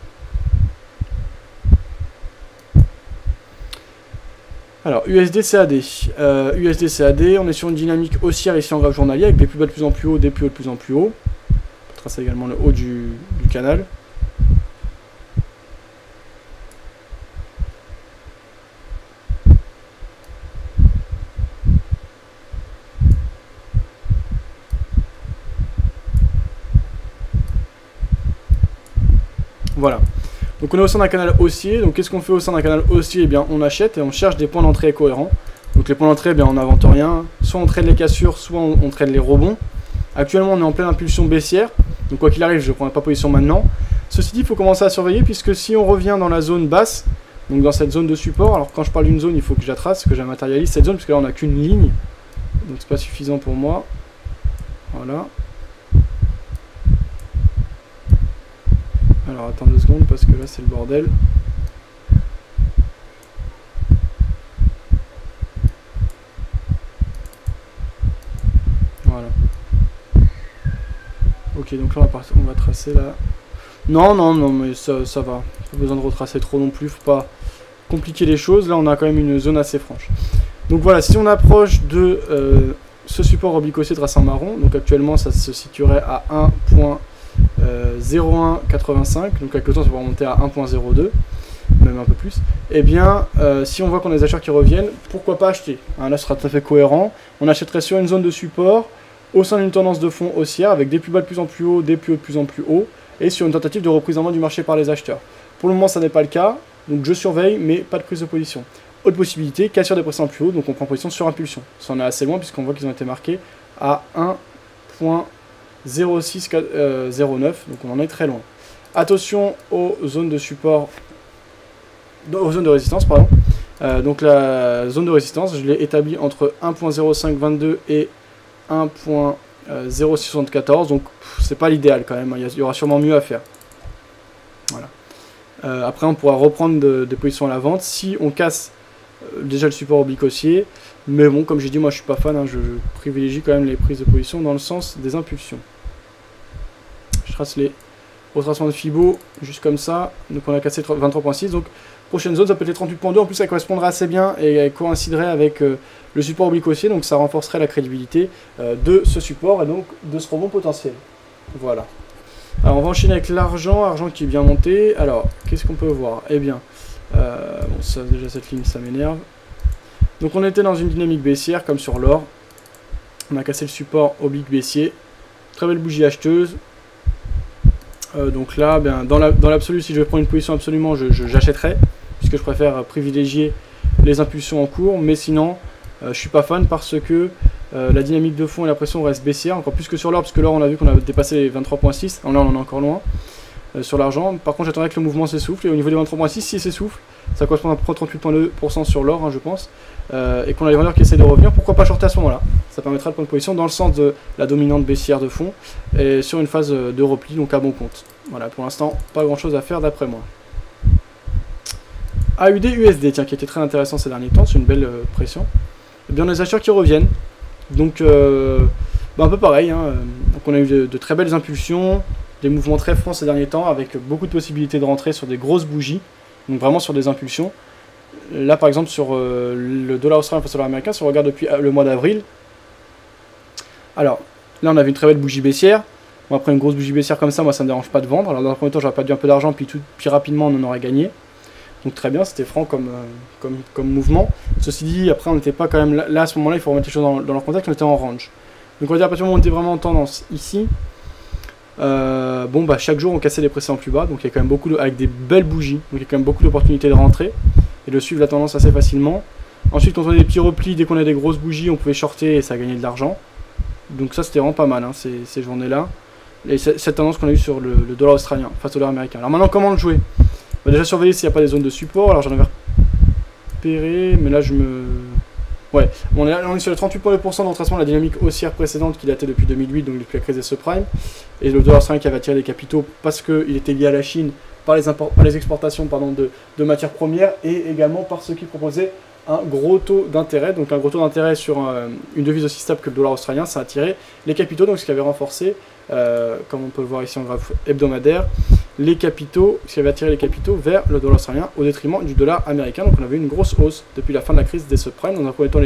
S1: Alors, USD CAD. USD CAD, on est sur une dynamique haussière ici en graphe journalier avec des plus bas de plus en plus haut, des plus hauts de plus en plus haut. On peut tracer également le haut du canal. Voilà. Donc on est au sein d'un canal haussier, donc qu'est-ce qu'on fait au sein d'un canal haussier? Eh bien on achète et on cherche des points d'entrée cohérents. Donc les points d'entrée, eh bien on n'invente rien, soit on trade les cassures, soit on trade les rebonds. Actuellement on est en pleine impulsion baissière, donc quoi qu'il arrive je ne prendrai pas position maintenant. Ceci dit, il faut commencer à surveiller puisque si on revient dans la zone basse, donc dans cette zone de support, alors quand je parle d'une zone il faut que je la trace, que je matérialise cette zone, parce que là on n'a qu'une ligne, donc c'est pas suffisant pour moi. Voilà. Alors attends 2 secondes parce que là c'est le bordel. Voilà. Ok, donc là on va tracer là. Non mais ça va. Pas besoin de retracer trop non plus, faut pas compliquer les choses. Là on a quand même une zone assez franche. Donc voilà, si on approche de ce support oblique haussier tracé en marron, donc actuellement ça se situerait à 1.0185, donc avec le temps ça va remonter à 1.02, même un peu plus. Et bien si on voit qu'on a des acheteurs qui reviennent, pourquoi pas acheter, hein, là ce sera tout à fait cohérent. On achèterait sur une zone de support au sein d'une tendance de fond haussière avec des plus bas de plus en plus haut, des plus hauts de plus en plus haut, et sur une tentative de reprise en main du marché par les acheteurs. Pour le moment ça n'est pas le cas, donc je surveille mais pas de prise de position. Autre possibilité, cassure des précédents plus haut, donc on prend position sur impulsion. Ça en est assez loin puisqu'on voit qu'ils ont été marqués à 1.0609, donc on en est très loin. Attention aux zones de support, aux zones de résistance, pardon. Donc la zone de résistance, je l'ai établie entre 1.0522 et 1.0674, donc c'est pas l'idéal quand même, il y aura sûrement mieux à faire. Voilà. Après on pourra reprendre des positions à la vente si on casse déjà le support oblique haussier, mais bon comme j'ai dit moi je suis pas fan, hein, je privilégie quand même les prises de position dans le sens des impulsions. Je trace les retracements de Fibo juste comme ça, donc on a cassé 23.6, donc prochaine zone ça peut être 38.2, en plus ça correspondrait assez bien et elle coïnciderait avec le support oblique haussier, donc ça renforcerait la crédibilité de ce support et donc de ce rebond potentiel. Voilà. Alors on va enchaîner avec l'argent, argent qui est bien monté. Alors qu'est-ce qu'on peut voir? Eh bien, bon ça déjà cette ligne ça m'énerve. Donc on était dans une dynamique baissière comme sur l'or. On a cassé le support oblique baissier. Très belle bougie acheteuse. Donc là, bien, dans l'absolu, si je vais prendre une position absolument, j'achèterai, puisque je préfère privilégier les impulsions en cours. Mais sinon, je suis pas fan parce que la dynamique de fond et la pression reste baissière, encore plus que sur l'or, parce que l'or on a vu qu'on a dépassé les 23.6, là on en est encore loin sur l'argent. Par contre j'attendrai que le mouvement s'essouffle, et au niveau des 23.6, s'il s'essouffle, ça correspond à peu près 38,2% sur l'or, hein, je pense, et qu'on a les vendeurs qui essaient de revenir, pourquoi pas shorter à ce moment-là? Ça permettra de prendre position dans le sens de la dominante baissière de fond, et sur une phase de repli, donc à bon compte. Voilà, pour l'instant, pas grand-chose à faire d'après moi. AUD USD, tiens, qui était très intéressant ces derniers temps, c'est une belle pression. Et bien, on a les acheteurs qui reviennent, donc un peu pareil, hein. Donc on a eu de très belles impulsions, des mouvements très francs ces derniers temps, avec beaucoup de possibilités de rentrer sur des grosses bougies, donc vraiment sur des impulsions. Là par exemple sur le dollar australien face au dollar américain, si on regarde depuis le mois d'avril, alors là on avait une très belle bougie baissière. Bon, après une grosse bougie baissière comme ça, moi ça me dérange pas de vendre. Alors dans un premier temps j'aurais perdu un peu d'argent, puis rapidement on en aurait gagné. Donc très bien, c'était franc comme mouvement. Ceci dit, après on n'était pas quand même là à ce moment-là, il faut remettre les choses dans leur contexte, on était en range. Donc on va dire à partir du moment où on était vraiment en tendance ici, chaque jour on cassait les précédents plus bas, donc il y a quand même beaucoup avec des belles bougies, donc il y a quand même beaucoup d'opportunités de rentrer et de suivre la tendance assez facilement. Ensuite quand on a des petits replis, dès qu'on a des grosses bougies, on pouvait shorter et ça gagnait de l'argent. Donc ça c'était vraiment pas mal, hein, ces journées-là. Et cette tendance qu'on a eue sur le dollar australien face au dollar américain. Alors maintenant comment le jouer? On va déjà surveiller s'il n'y a pas des zones de support. Alors j'en avais repéré, mais là je me... Ouais, on est sur les 38,2% de retracement de la dynamique haussière précédente qui datait depuis 2008, donc depuis la crise des subprimes. Et le dollar australien qui avait attiré des capitaux parce qu'il était lié à la Chine par les exportations de matières premières et également par ceux qui proposaient un gros taux d'intérêt. Donc un gros taux d'intérêt sur une devise aussi stable que le dollar australien, ça a attiré les capitaux, donc ce qui avait renforcé, comme on peut le voir ici en graphe hebdomadaire, les capitaux, ce qui avait attiré les capitaux vers le dollar australien au détriment du dollar américain. Donc on avait une grosse hausse depuis la fin de la crise des subprimes. Dans un premier temps,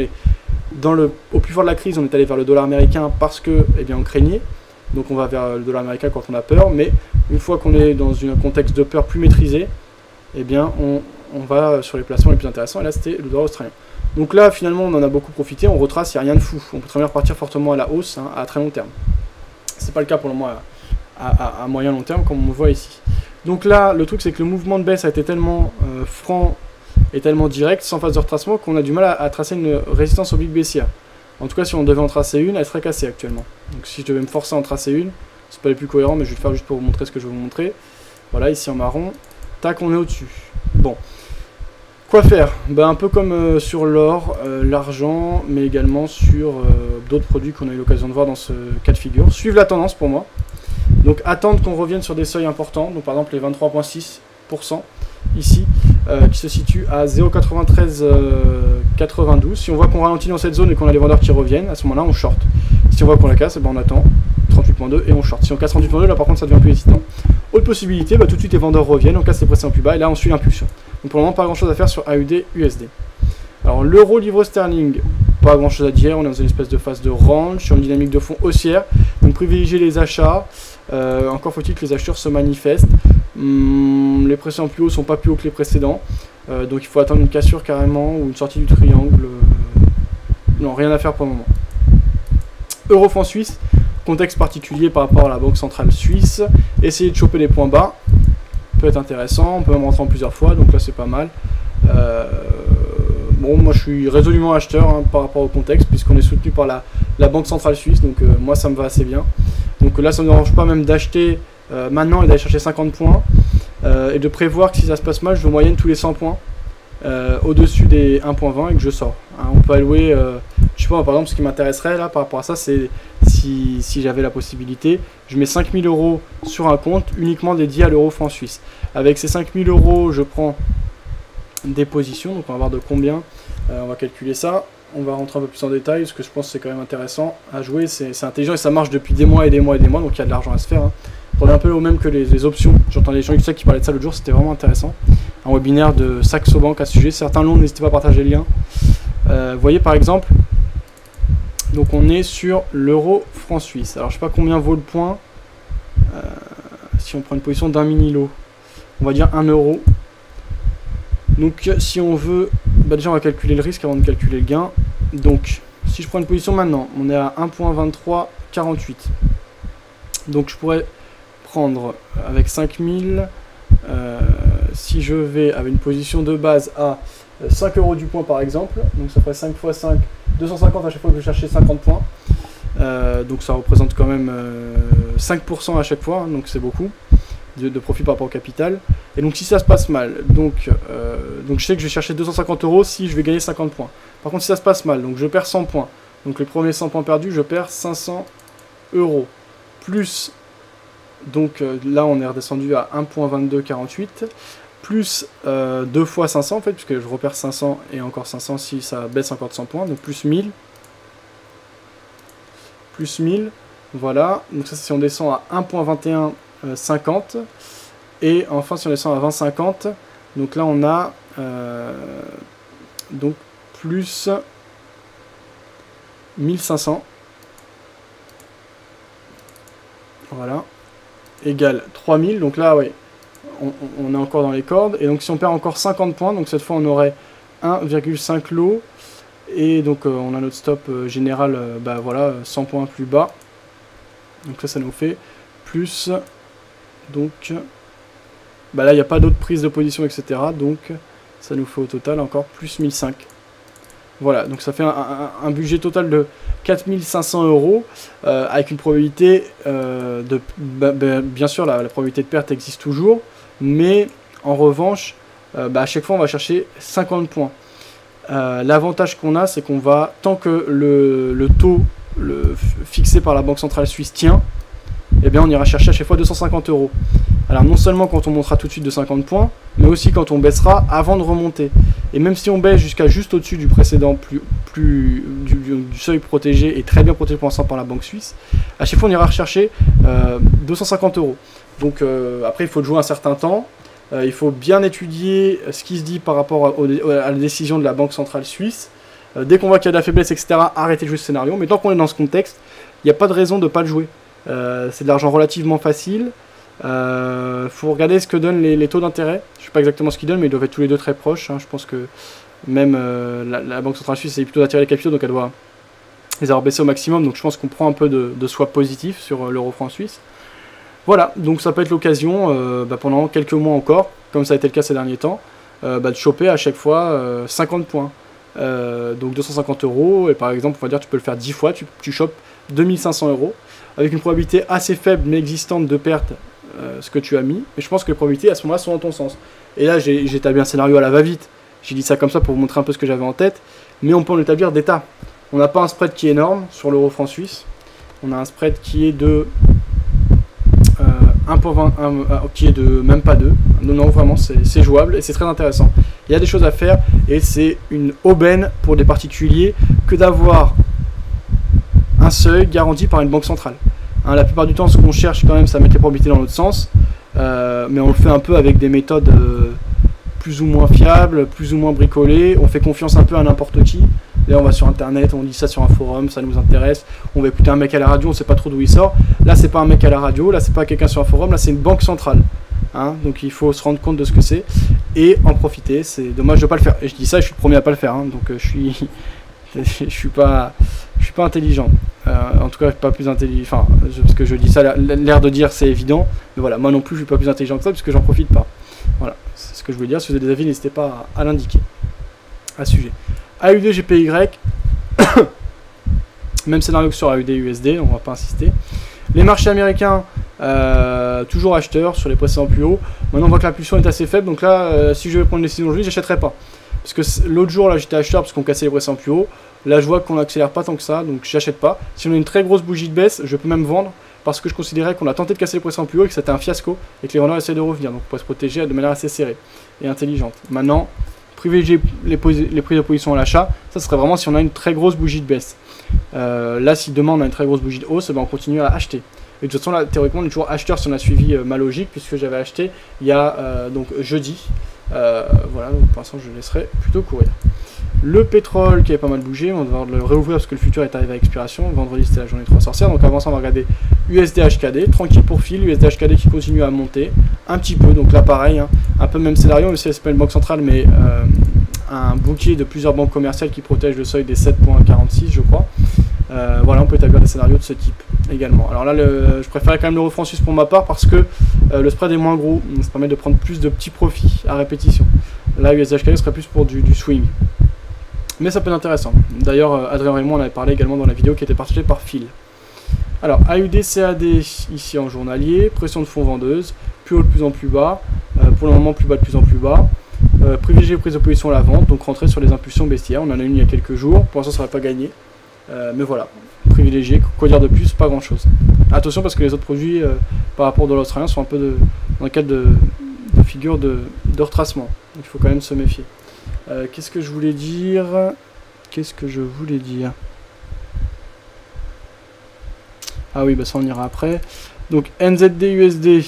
S1: au plus fort de la crise, on est allé vers le dollar américain parce que, on craignait. Donc on va vers le dollar américain quand on a peur, mais une fois qu'on est dans un contexte de peur plus maîtrisé, on va sur les placements les plus intéressants, et là c'était le dollar australien. Donc là finalement on en a beaucoup profité, on retrace, il n'y a rien de fou, on peut très bien repartir fortement à la hausse, hein, à très long terme. C'est pas le cas pour le moment à moyen long terme comme on le voit ici. Donc là le truc c'est que le mouvement de baisse a été tellement franc et tellement direct, sans phase de retracement, qu'on a du mal à tracer une résistance oblique baissière. En tout cas si on devait en tracer une, elle serait cassée actuellement. Donc si je devais me forcer à en tracer une, c'est pas les plus cohérents, mais je vais le faire juste pour vous montrer ce que je vais vous montrer. Voilà, ici en marron, tac, on est au-dessus. Bon, quoi faire? Un peu comme sur l'or, l'argent, mais également sur d'autres produits qu'on a eu l'occasion de voir dans ce cas de figure. Suivre la tendance pour moi. Donc attendre qu'on revienne sur des seuils importants, donc par exemple les 23,6% ici, qui se situe à 0,9392. Si on voit qu'on ralentit dans cette zone et qu'on a les vendeurs qui reviennent, à ce moment-là on short. Si on voit qu'on la casse, on attend 38,2 et on short. Si on casse 38,2, là par contre ça devient plus hésitant. Autre possibilité, tout de suite les vendeurs reviennent, on casse les précédents plus bas et là on suit l'impulsion. Donc pour le moment pas grand chose à faire sur AUD USD. Alors l'euro livre sterling, pas grand chose à dire, on est dans une espèce de phase de range sur une dynamique de fond haussière. Donc privilégier les achats, encore faut-il que les acheteurs se manifestent. Les précédents plus hauts sont pas plus hauts que les précédents, donc il faut attendre une cassure carrément ou une sortie du triangle. Non, rien à faire pour le moment. Euro franc suisse, contexte particulier par rapport à la banque centrale suisse, essayer de choper les points bas peut être intéressant, on peut même rentrer en plusieurs fois, donc là c'est pas mal. Bon, moi je suis résolument acheteur hein, par rapport au contexte, puisqu'on est soutenu par la banque centrale suisse, donc moi ça me va assez bien. Donc là ça ne me dérange pas même d'acheter maintenant et d'aller chercher 50 points, et de prévoir que si ça se passe mal, je veux moyenne tous les 100 points au-dessus des 1.20 et que je sors. Hein, on peut allouer, je sais pas, par exemple ce qui m'intéresserait là par rapport à ça, c'est si j'avais la possibilité, je mets 5000 € sur un compte uniquement dédié à l'euro franc suisse. Avec ces 5000 €, je prends des positions, donc on va voir de combien, on va calculer ça, on va rentrer un peu plus en détail, parce que je pense que c'est quand même intéressant à jouer, c'est intelligent et ça marche depuis des mois et des mois et des mois, donc il y a de l'argent à se faire. Hein. On revient un peu au même que les options, j'entendais des gens qui parlaient de ça l'autre jour, c'était vraiment intéressant. Un webinaire de Saxo Bank à ce sujet, certains l'ont, n'hésitez pas à partager le lien. Vous voyez par exemple, donc on est sur l'euro franc suisse. Alors je sais pas combien vaut le point. Si on prend une position d'un mini lot, on va dire 1 €. Donc si on veut, déjà on va calculer le risque avant de calculer le gain. Donc si je prends une position maintenant, on est à 1.2348. Donc je pourrais prendre avec 5000, si je vais avec une position de base à 5 € du point par exemple, donc ça ferait 5 x 5, 250 à chaque fois que je cherchais 50 points, donc ça représente quand même 5% à chaque fois, hein, donc c'est beaucoup. de profit par rapport au capital. Et donc si ça se passe mal, donc je sais que je vais chercher 250 € si je vais gagner 50 points. Par contre si ça se passe mal, donc je perds 100 points. Donc les premiers 100 points perdus, je perds 500 €. Plus, donc là on est redescendu à 1.2248. Plus 2 fois 500 en fait, puisque je repère 500 et encore 500 si ça baisse encore de 100 points. Donc plus 1000. Plus 1000. Voilà. Donc ça c'est si on descend à 1.2150. Et enfin, si on descend à 20,50, donc là on a donc plus 1500. Voilà. Égale 3000. Donc là, ouais, on est encore dans les cordes. Et donc si on perd encore 50 points, donc cette fois on aurait 1,5 lot. Et donc on a notre stop général, bah voilà, 100 points plus bas. Donc ça nous fait plus, donc... Bah là, il n'y a pas d'autres prises de position, etc. Donc, ça nous fait au total encore plus 1005. Voilà, donc ça fait un budget total de 4500 €, avec une probabilité bien sûr, la probabilité de perte existe toujours, mais en revanche, à chaque fois, on va chercher 50 points. L'avantage qu'on a, c'est qu'on va, tant que le taux fixé par la Banque Centrale Suisse tient, eh bien, on ira chercher à chaque fois 250 €. Alors non seulement quand on montera tout de suite de 50 points, mais aussi quand on baissera avant de remonter. Et même si on baisse jusqu'à juste au-dessus du précédent, du seuil protégé et très bien protégé pour l'instant par la banque suisse, à chaque fois on ira rechercher 250 €. Donc après il faut jouer un certain temps, il faut bien étudier ce qui se dit par rapport à la décision de la Banque Centrale Suisse. Dès qu'on voit qu'il y a de la faiblesse, etc., arrêtez de jouer ce scénario. Mais tant qu'on est dans ce contexte, il n'y a pas de raison de ne pas le jouer. C'est de l'argent relativement facile. Faut regarder ce que donnent les taux d'intérêt. Je ne sais pas exactement ce qu'ils donnent, mais ils doivent être tous les deux très proches. Hein. Je pense que même la Banque Centrale Suisse essaye plutôt d'attirer les capitaux, donc elle doit les avoir baissés au maximum. Donc je pense qu'on prend un peu de swap positif sur l'euro-franc suisse. Voilà, donc ça peut être l'occasion pendant quelques mois encore, comme ça a été le cas ces derniers temps, de choper à chaque fois 50 points. Donc 250 €, et par exemple, on va dire tu peux le faire 10 fois, tu chopes 2500 €, avec une probabilité assez faible mais existante de perte, ce que tu as mis, et je pense que les probabilités à ce moment-là sont dans ton sens. Et là j'ai établi un scénario à la va-vite, j'ai dit ça comme ça pour vous montrer un peu ce que j'avais en tête, mais on peut en établir des tas. On n'a pas un spread qui est énorme sur l'euro-franc suisse, on a un spread qui est de 1.20, qui est de même pas 2, non vraiment c'est jouable et c'est très intéressant. Il y a des choses à faire et c'est une aubaine pour des particuliers que d'avoir un seuil garanti par une banque centrale. Hein, la plupart du temps, ce qu'on cherche quand même, c'est à mettre les probabilités dans l'autre sens, mais on le fait un peu avec des méthodes plus ou moins fiables, plus ou moins bricolées. On fait confiance un peu à n'importe qui. Là, on va sur internet, on dit ça sur un forum, ça nous intéresse. On va écouter un mec à la radio, on ne sait pas trop d'où il sort. Là, c'est pas un mec à la radio, là, c'est pas quelqu'un sur un forum, là, c'est une banque centrale. Hein, donc il faut se rendre compte de ce que c'est et en profiter. C'est dommage de ne pas le faire. Et je dis ça, je suis le premier à pas le faire. Hein, donc je suis pas intelligent. En tout cas, pas plus intelligent. Enfin, parce que je dis ça, l'air de dire c'est évident. Mais voilà, moi non plus, je suis pas plus intelligent que ça parce que j'en profite pas. Voilà, c'est ce que je voulais dire. Si vous avez des avis, n'hésitez pas à l'indiquer à ce sujet. AUD GPY, même scénario que sur AUD USD, on va pas insister. Les marchés américains, toujours acheteurs sur les précédents plus hauts. Maintenant on voit que l'impulsion est assez faible, donc là si je vais prendre une décision aujourd'hui, j'achèterai pas. Parce que l'autre jour là j'étais acheteur parce qu'on cassait les précédents plus hauts. Là je vois qu'on n'accélère pas tant que ça, donc j'achète pas. Si on a une très grosse bougie de baisse, je peux même vendre parce que je considérais qu'on a tenté de casser les précédents plus hauts et que c'était un fiasco et que les vendeurs essaient de revenir. Donc on peut se protéger de manière assez serrée et intelligente. Maintenant, privilégier les prises de position à l'achat, ça serait vraiment si on a une très grosse bougie de baisse. Là si demain on a une très grosse bougie de hausse, ben on continue à acheter. Et de toute façon là théoriquement on est toujours acheteur si on a suivi ma logique, puisque j'avais acheté il y a donc jeudi. Voilà, donc pour l'instant je laisserai plutôt courir. Le pétrole qui avait pas mal bougé, on va devoir le réouvrir parce que le futur est arrivé à expiration. Vendredi c'était la journée 3 sorcières, donc avant ça on va regarder USD HKD, tranquille pour fil, USD HKD qui continue à monter un petit peu, donc là pareil, hein, un peu même scénario, mais c'est pas une banque centrale mais un bouquet de plusieurs banques commerciales qui protègent le seuil des 7.46 je crois. Voilà, on peut établir des scénarios de ce type également. Alors là, je préférais quand même l'euro-franc suisse pour ma part parce que le spread est moins gros, donc ça permet de prendre plus de petits profits à répétition. Là, USD-HKD serait plus pour du swing. Mais ça peut être intéressant. D'ailleurs, Adrien et moi, on avait parlé également dans la vidéo qui était partagée par Phil. Alors, AUD, CAD ici en journalier, pression de fond vendeuse, plus haut de plus en plus bas, pour le moment plus bas de plus en plus bas. Privilégier prise de position à la vente, donc rentrer sur les impulsions baissières. On en a une il y a quelques jours, pour l'instant ça va pas gagner, mais voilà, privilégier, quoi dire de plus, pas grand chose. Attention parce que les autres produits par rapport à l'Australien sont un peu dans le cadre de figure de retracement, donc il faut quand même se méfier. Qu'est-ce que je voulais dire? Ah oui, bah ça on ira après. Donc NZD USD.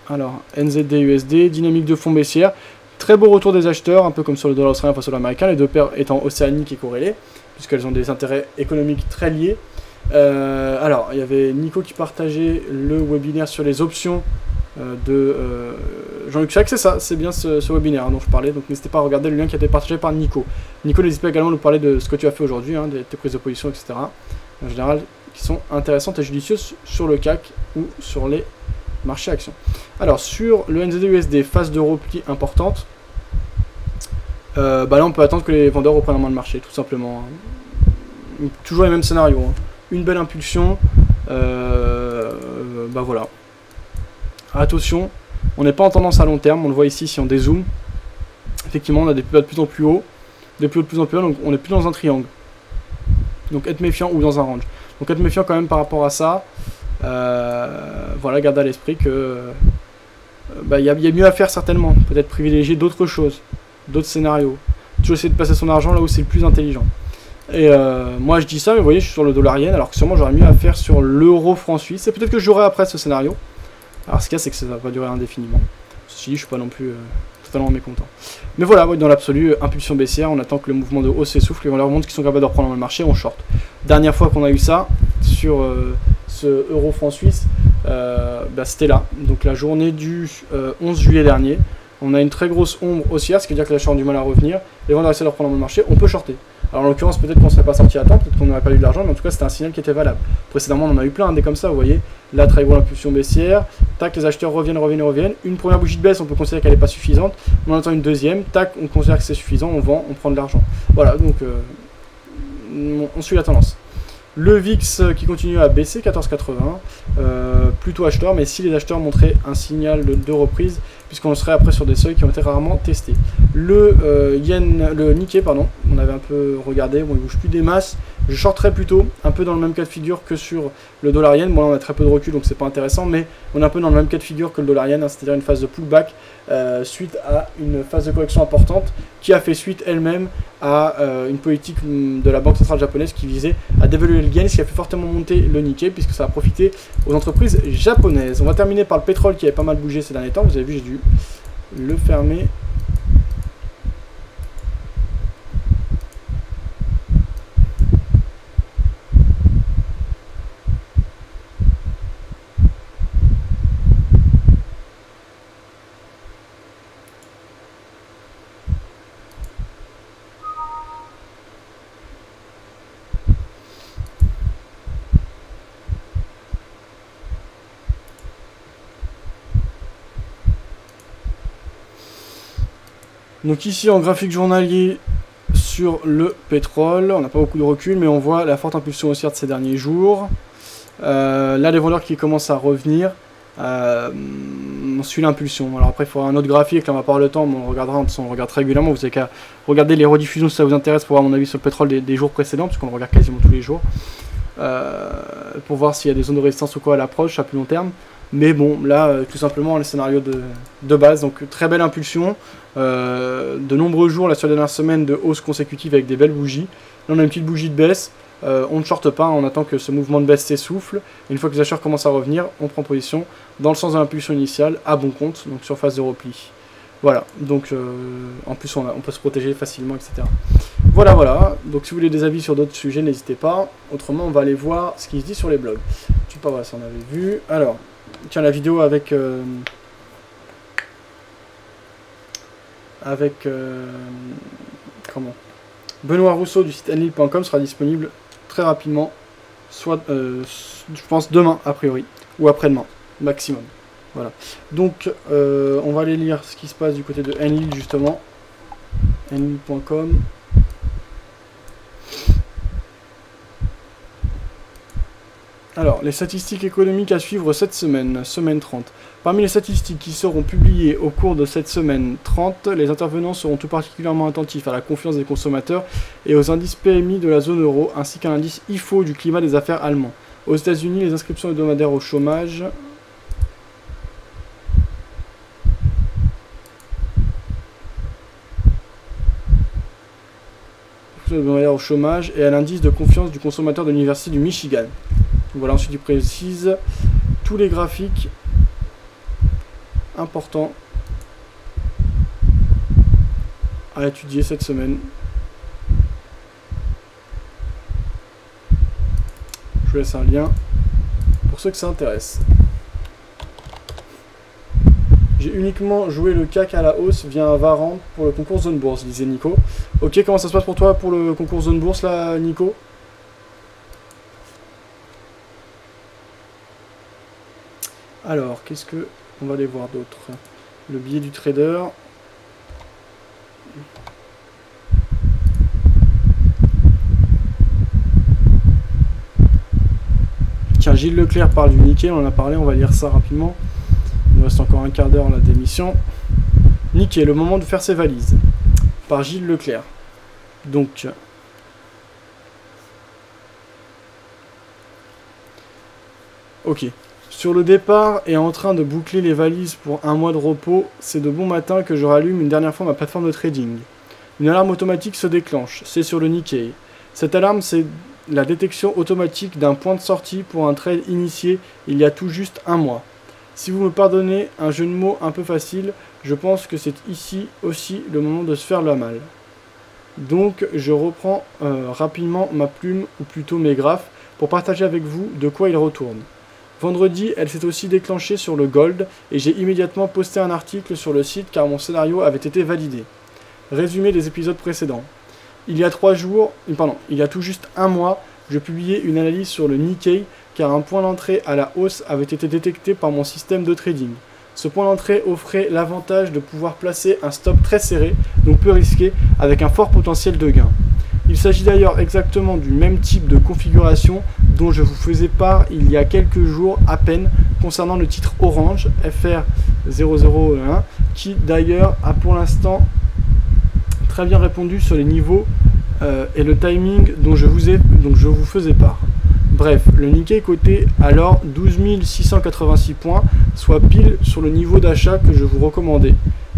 S1: Alors, NZD USD, dynamique de fond baissière. Très beau retour des acheteurs, un peu comme sur le dollar australien face au dollar américain, les deux paires étant océaniques et corrélées, puisqu'elles ont des intérêts économiques très liés. Alors, il y avait Nico qui partageait le webinaire sur les options de Jean-Luc Chac, c'est ça, c'est bien ce webinaire dont je parlais, donc n'hésitez pas à regarder le lien qui a été partagé par Nico. Nico, n'hésite pas également à nous parler de ce que tu as fait aujourd'hui, hein, tes prises de position, etc. En général, qui sont intéressantes et judicieuses sur le CAC ou sur les marché action. Alors sur le NZD USD, phase de repli importante, bah là on peut attendre que les vendeurs reprennent en main le marché, tout simplement. Toujours les mêmes scénarios, hein. Une belle impulsion, bah voilà. Attention, on n'est pas en tendance à long terme, on le voit ici si on dézoome. Effectivement on a des plus bas de plus en plus haut, des plus hauts de plus en plus haut, donc on n'est plus dans un triangle. Donc être méfiant ou dans un range. Donc être méfiant quand même par rapport à ça. Voilà, garde à l'esprit que bah, y a mieux à faire certainement, peut-être privilégier d'autres choses, d'autres scénarios, toujours essayer de passer son argent là où c'est le plus intelligent. Et moi je dis ça, mais vous voyez, je suis sur le dollar yen, alors que sûrement j'aurais mieux à faire sur l'euro franc suisse, c'est peut-être que je jouerai après ce scénario. Alors ce qu'il y a, c'est que ça va pas durer indéfiniment. Ceci dit, je suis pas non plus totalement mécontent. Mais voilà, dans l'absolu, impulsion baissière, on attend que le mouvement de hausse s'essouffle, et on leur montre qu'ils sont capables de reprendre le marché, on short. Dernière fois qu'on a eu ça, sur ce euro franc suisse, bah, c'était là, donc la journée du 11 juillet dernier. On a une très grosse ombre haussière, ce qui veut dire que les acheteurs ont du mal à revenir. Les vendeurs essaient de reprendre le marché, on peut shorter. Alors en l'occurrence, peut-être qu'on ne serait pas sorti à temps, peut-être qu'on n'aurait pas eu de l'argent, mais en tout cas c'était un signal qui était valable. Précédemment, on en a eu plein, des comme ça, vous voyez. Là, très grosse impulsion baissière, tac, les acheteurs reviennent. Une première bougie de baisse, on peut considérer qu'elle n'est pas suffisante. On en attend une deuxième, tac, on considère que c'est suffisant, on vend, on prend de l'argent. Voilà, donc on suit la tendance. Le VIX qui continue à baisser, 14,80, plutôt acheteur, mais si les acheteurs montraient un signal de reprise, puisqu'on serait après sur des seuils qui ont été rarement testés. Le Nikkei, pardon, on avait un peu regardé, bon il bouge plus des masses, je shorterais plutôt, un peu dans le même cas de figure que sur le dollar yen, bon là on a très peu de recul donc c'est pas intéressant, mais on est un peu dans le même cas de figure que le dollar yen, hein, c'est-à-dire une phase de pullback suite à une phase de correction importante qui a fait suite elle-même à une politique de la Banque centrale japonaise qui visait à dévaluer le yen, ce qui a fait fortement monter le Nikkei puisque ça a profité aux entreprises japonaises. On va terminer par le pétrole qui avait pas mal bougé ces derniers temps, vous avez vu j'ai dû le fermer. Donc ici en graphique journalier sur le pétrole, on n'a pas beaucoup de recul mais on voit la forte impulsion haussière de ces derniers jours. Là les vendeurs qui commencent à revenir, on suit l'impulsion. Alors après il faudra un autre graphique, là on va pas avoir le temps, mais on regardera, on regarde régulièrement, vous avez qu'à regarder les rediffusions si ça vous intéresse pour avoir mon avis sur le pétrole des jours précédents, parce qu'on le regarde quasiment tous les jours, pour voir s'il y a des zones de résistance ou quoi à l'approche à plus long terme. Mais bon, là, tout simplement, le scénario de base, donc très belle impulsion, de nombreux jours, là, sur les dernières semaines, de hausse consécutive avec des belles bougies. Là, on a une petite bougie de baisse, on ne shorte pas, on attend que ce mouvement de baisse s'essouffle. Une fois que les acheteurs commencent à revenir, on prend position dans le sens de l'impulsion initiale, à bon compte, donc sur phase de repli. Voilà, donc en plus, on peut se protéger facilement, etc. Voilà, donc si vous voulez des avis sur d'autres sujets, n'hésitez pas. Autrement, on va aller voir ce qui se dit sur les blogs. Je sais pas, voilà, si on avait vu. Alors... Tiens, la vidéo avec Benoît Rousseau du site enlil.com sera disponible très rapidement, soit je pense demain a priori, ou après-demain, maximum. Voilà. Donc on va aller lire ce qui se passe du côté de Enlil justement, enlil.com. Alors, les statistiques économiques à suivre cette semaine, semaine 30. Parmi les statistiques qui seront publiées au cours de cette semaine 30, les intervenants seront tout particulièrement attentifs à la confiance des consommateurs et aux indices PMI de la zone euro, ainsi qu'à l'indice IFO du climat des affaires allemand. Aux États-Unis, les inscriptions hebdomadaires au chômage. Et à l'indice de confiance du consommateur de l'Université du Michigan. Voilà, ensuite il précise tous les graphiques importants à étudier cette semaine. Je vous laisse un lien pour ceux que ça intéresse. J'ai uniquement joué le CAC à la hausse via un Varant pour le concours Zone Bourse, disait Nico. Ok, comment ça se passe pour toi pour le concours Zone Bourse là, Nico? Alors, qu'est-ce que on va aller voir d'autre? Le billet du trader. Tiens, Gilles Leclerc parle du Nikkei, on en a parlé, on va lire ça rapidement. Il nous reste encore un quart d'heure à la démission. Nikkei, le moment de faire ses valises. Par Gilles Leclerc. Donc, ok. Sur le départ et en train de boucler les valises pour un mois de repos, c'est de bon matin que je rallume une dernière fois ma plateforme de trading. Une alarme automatique se déclenche, c'est sur le Nikkei. Cette alarme, c'est la détection automatique d'un point de sortie pour un trade initié il y a tout juste un mois. Si vous me pardonnez un jeu de mots un peu facile, je pense que c'est ici aussi le moment de se faire la malle. Donc je reprends rapidement ma plume, ou plutôt mes graphes, pour partager avec vous de quoi il retourne. Vendredi, elle s'est aussi déclenchée sur le gold et j'ai immédiatement posté un article sur le site car mon scénario avait été validé. Résumé des épisodes précédents. Il y a tout juste un mois, je publiais une analyse sur le Nikkei car un point d'entrée à la hausse avait été détecté par mon système de trading. Ce point d'entrée offrait l'avantage de pouvoir placer un stop très serré, donc peu risqué, avec un fort potentiel de gain. Il s'agit d'ailleurs exactement du même type de configuration dont je vous faisais part il y a quelques jours à peine concernant le titre Orange FR001 qui d'ailleurs a pour l'instant très bien répondu sur les niveaux et le timing dont je vous faisais part. Bref, le Nikkei cotait alors 12 686 points, soit pile sur le niveau d'achat que je vous recommandais.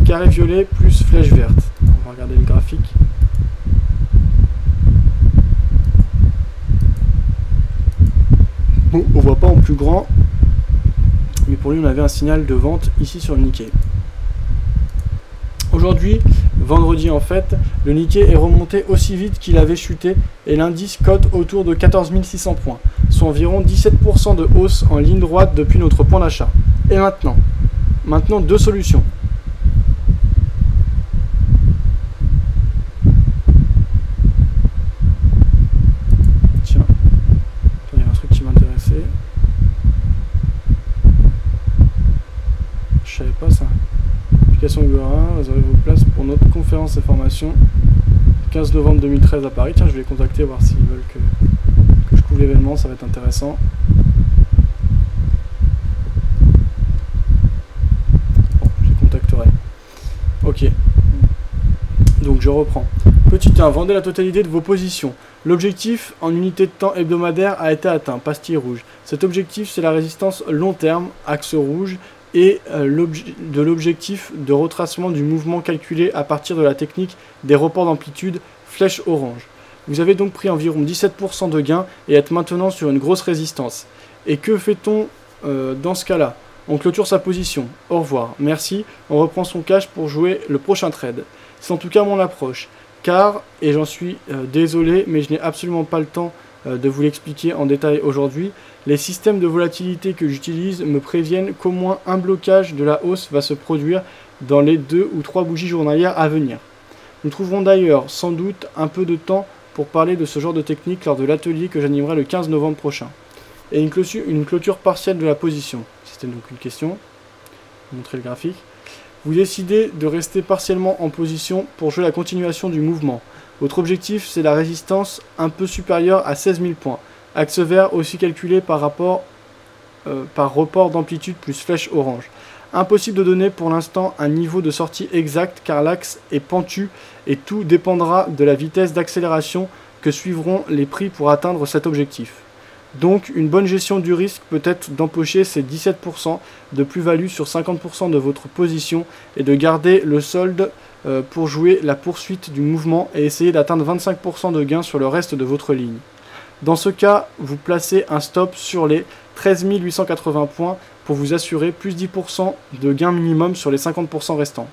S1: Carré violet plus flèche verte. On va regarder le graphique. Bon, on voit pas en plus grand, mais pour lui on avait un signal de vente ici sur le Nikkei. Aujourd'hui, vendredi en fait, le Nikkei est remonté aussi vite qu'il avait chuté et l'indice cote autour de 14 600 points, soit environ 17% de hausse en ligne droite depuis notre point d'achat. Et maintenant deux solutions. Tiens, il y a un truc qui m'intéressait. Je savais pas ça. Application Gora, réservez vos places pour notre conférence et formation 15 novembre 2013 à Paris. Tiens, je vais les contacter, voir s'ils veulent que je couvre l'événement, ça va être intéressant. Bon, je les contacterai. Ok. Donc je reprends. Petit 1, vendez la totalité de vos positions. L'objectif en unité de temps hebdomadaire a été atteint, pastille rouge. Cet objectif, c'est la résistance long terme, axe rouge, et de l'objectif de retracement du mouvement calculé à partir de la technique des reports d'amplitude flèche orange. Vous avez donc pris environ 17% de gain et êtes maintenant sur une grosse résistance. Et que fait-on dans ce cas-là? On clôture sa position. Au revoir. Merci. On reprend son cash pour jouer le prochain trade. C'est en tout cas mon approche. Car, et j'en suis désolé, mais je n'ai absolument pas le temps de vous l'expliquer en détail aujourd'hui, les systèmes de volatilité que j'utilise me préviennent qu'au moins un blocage de la hausse va se produire dans les 2 ou 3 bougies journalières à venir. Nous trouverons d'ailleurs sans doute un peu de temps pour parler de ce genre de technique lors de l'atelier que j'animerai le 15 novembre prochain. Et une clôture partielle de la position. C'était donc une question. Je vais montrer le graphique. Vous décidez de rester partiellement en position pour jouer la continuation du mouvement. Votre objectif, c'est la résistance un peu supérieure à 16 000 points. Axe vert aussi calculé par report d'amplitude plus flèche orange. Impossible de donner pour l'instant un niveau de sortie exact car l'axe est pentu et tout dépendra de la vitesse d'accélération que suivront les prix pour atteindre cet objectif. Donc une bonne gestion du risque peut être d'empocher ces 17% de plus-value sur 50% de votre position et de garder le solde pour jouer la poursuite du mouvement et essayer d'atteindre 25% de gain sur le reste de votre ligne. Dans ce cas, vous placez un stop sur les 13 880 points pour vous assurer plus 10% de gain minimum sur les 50% restants.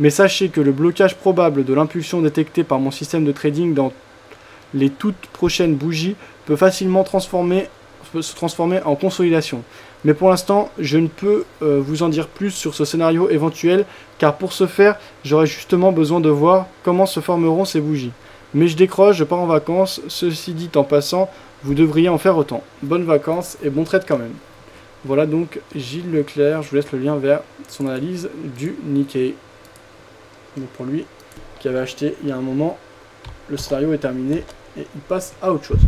S1: Mais sachez que le blocage probable de l'impulsion détectée par mon système de trading dans les toutes prochaines bougies peut facilement se transformer en consolidation. Mais pour l'instant, je ne peux vous en dire plus sur ce scénario éventuel, car pour ce faire, j'aurai justement besoin de voir comment se formeront ces bougies. Mais je décroche, je pars en vacances, ceci dit en passant, vous devriez en faire autant. Bonnes vacances et bon trade quand même. Voilà donc Gilles Leclerc, je vous laisse le lien vers son analyse du Nikkei. Donc pour lui, qui avait acheté il y a un moment, le scénario est terminé et il passe à autre chose.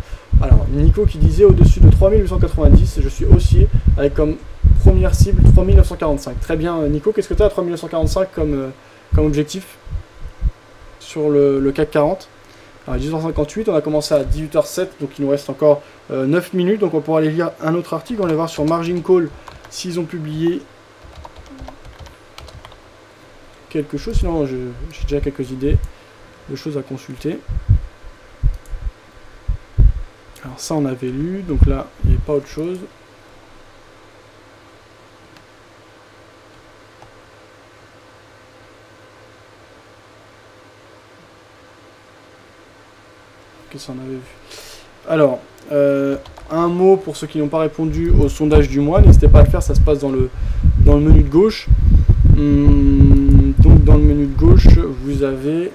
S1: Alors, Nico qui disait au-dessus de 3890, je suis haussier avec comme première cible 3945. Très bien Nico, qu'est-ce que tu as à 3945 comme objectif sur le CAC 40? Alors, 18h58, on a commencé à 18h07, donc il nous reste encore 9 minutes, donc on pourra aller lire un autre article, on va aller voir sur Margin Call s'ils ont publié quelque chose, sinon j'ai déjà quelques idées de choses à consulter. Alors ça on avait lu, donc là il n'y avait pas autre chose. Qu'est-ce qu'on avait vu? Alors, un mot pour ceux qui n'ont pas répondu au sondage du mois, n'hésitez pas à le faire, ça se passe dans le menu de gauche. Donc dans le menu de gauche, vous avez...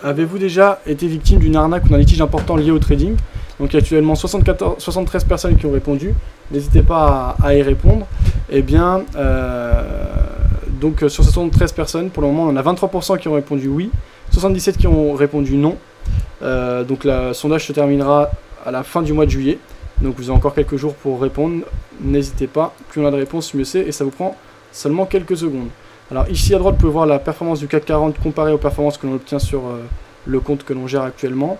S1: avez-vous déjà été victime d'une arnaque ou d'un litige important lié au trading? Donc il y a actuellement 73 personnes qui ont répondu, n'hésitez pas à y répondre. Eh bien, donc sur 73 personnes, pour le moment on a 23% qui ont répondu oui, 77 qui ont répondu non. Donc le sondage se terminera à la fin du mois de juillet, donc vous avez encore quelques jours pour répondre, n'hésitez pas, plus on a de réponses mieux c'est, et ça vous prend seulement quelques secondes. Alors ici à droite, vous pouvez voir la performance du CAC 40 comparée aux performances que l'on obtient sur le compte que l'on gère actuellement.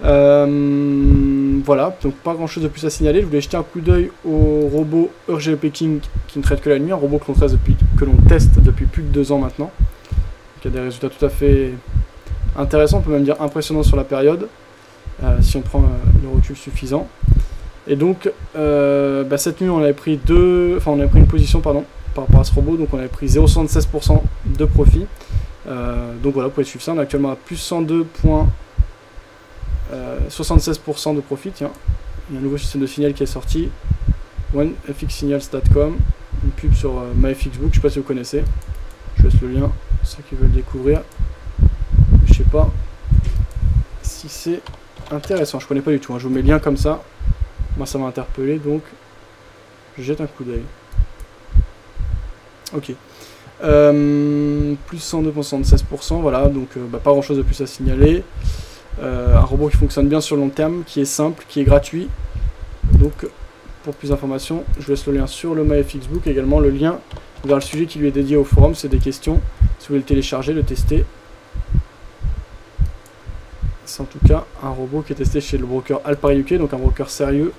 S1: Voilà, donc pas grand chose de plus à signaler. Je voulais jeter un coup d'œil au robot EuroGPK qui ne traite que la nuit, un robot que l'on teste depuis plus de 2 ans maintenant. Donc, il y a des résultats tout à fait intéressants, on peut même dire impressionnants sur la période, si on prend le recul suffisant. Et donc cette nuit on avait pris une position par rapport à ce robot, donc on avait pris 0,76% de profit. Donc voilà, vous pouvez suivre ça, on est actuellement à plus 102,76% de profit. Tiens, il y a un nouveau système de signal qui est sorti, onefxsignals.com, une pub sur MyFXBook, je ne sais pas si vous connaissez, je laisse le lien, ceux qui veulent découvrir. Je sais pas si c'est intéressant, je connais pas du tout, hein. Je vous mets le lien comme ça, moi ça m'a interpellé, donc je jette un coup d'œil. Ok, plus 102,76%, voilà, donc pas grand chose de plus à signaler. Un robot qui fonctionne bien sur le long terme, qui est simple, qui est gratuit. Donc pour plus d'informations, je vous laisse le lien sur le MyFXBook, également le lien vers le sujet qui lui est dédié au forum, c'est des questions, si vous voulez le télécharger, le tester. C'est en tout cas un robot qui est testé chez le broker Alpari UK, donc un broker sérieux.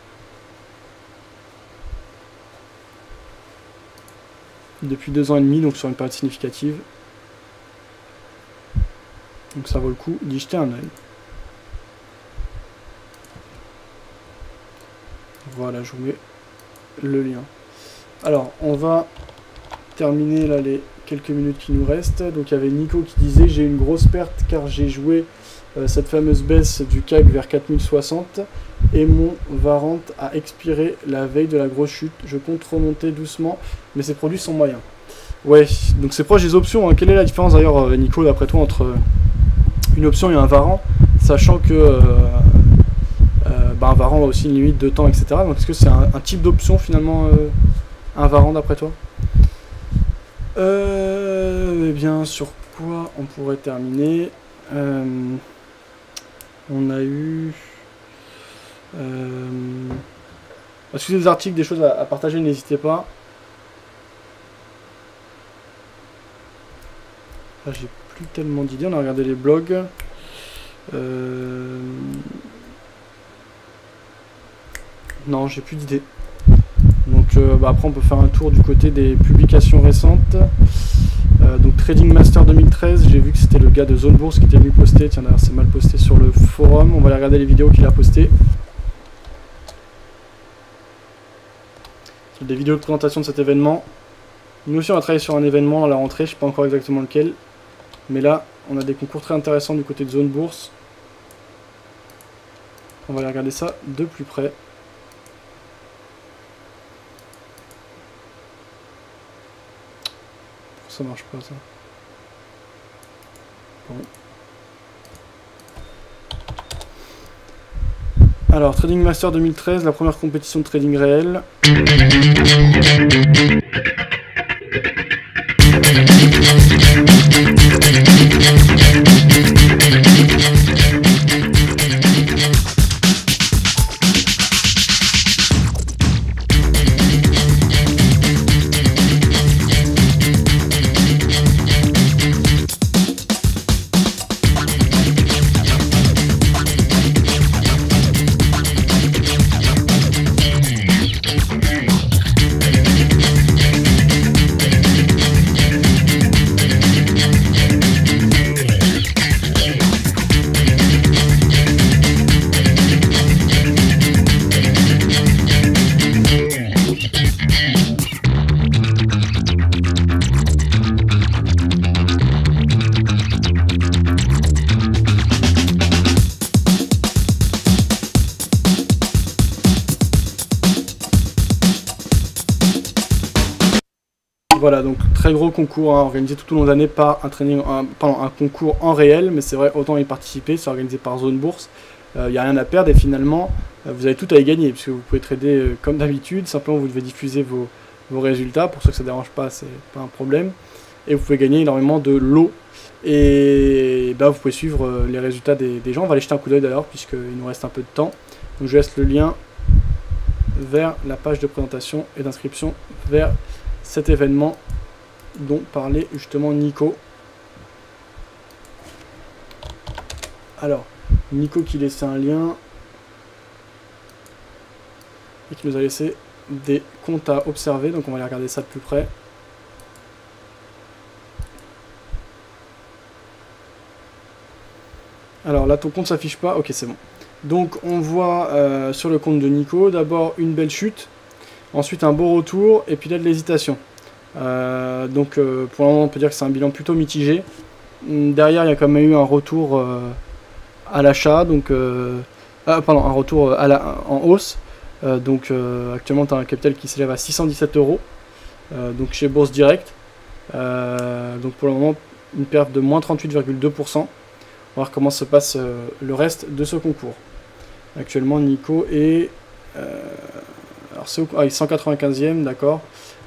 S1: Depuis 2 ans et demi, donc sur une période significative. Donc ça vaut le coup d'y jeter un œil. Voilà, je vous mets le lien. Alors, on va terminer là les quelques minutes qui nous restent. Donc il y avait Nico qui disait: j'ai une grosse perte car j'ai joué cette fameuse baisse du CAC vers 4060 et mon Varant a expiré la veille de la grosse chute. Je compte remonter doucement, mais ces produits sont moyens. Ouais, donc c'est proche des options, hein. Quelle est la différence d'ailleurs, Nico, d'après toi, entre une option et un Varant, sachant que un Varant a aussi une limite de temps, etc. Donc est-ce que c'est un type d'option finalement, un Varant d'après toi? Eh bien, sur quoi on pourrait terminer? On a eu... si vous avez des articles, des choses à partager, n'hésitez pas. Là, j'ai plus tellement d'idées. On a regardé les blogs. Non, j'ai plus d'idées. Donc après, on peut faire un tour du côté des publications récentes. Donc Trading Master 2013, j'ai vu que c'était le gars de Zone Bourse qui était venu poster. Tiens, d'ailleurs, c'est mal posté sur le forum. On va aller regarder les vidéos qu'il a postées. Des vidéos de présentation de cet événement. Nous aussi, on a travaillé sur un événement à la rentrée, je ne sais pas encore exactement lequel. Mais là, on a des concours très intéressants du côté de Zone Bourse. On va aller regarder ça de plus près. Ça marche pas, ça. Bon. Alors, Trading Master 2013, la première compétition de trading réel. Voilà, donc très gros concours hein, organisé tout au long de l'année par un concours en réel, mais c'est vrai, autant y participer, c'est organisé par Zone Bourse. Il n'y a rien à perdre et finalement, vous avez tout à y gagner, puisque vous pouvez trader comme d'habitude, simplement vous devez diffuser vos résultats, pour ceux que ça ne dérange pas, c'est pas un problème. Et vous pouvez gagner énormément de lots, et vous pouvez suivre les résultats des gens. On va aller jeter un coup d'œil d'ailleurs, puisqu'il nous reste un peu de temps. Donc je laisse le lien vers la page de présentation et d'inscription vers cet événement dont parlait justement Nico. Alors, Nico qui laissait un lien et qui nous a laissé des comptes à observer, donc on va aller regarder ça de plus près. Alors là ton compte s'affiche pas, ok c'est bon. Donc on voit sur le compte de Nico d'abord une belle chute, ensuite un beau retour et puis là de l'hésitation. Pour le moment on peut dire que c'est un bilan plutôt mitigé. Derrière il y a quand même eu un retour à l'achat, donc un retour en hausse. Actuellement tu as un capital qui s'élève à 617 €, donc chez Bourse Direct. Donc pour le moment une perte de moins 38,2%. On va voir comment se passe le reste de ce concours. Actuellement Nico est alors c'est 195e, d'accord.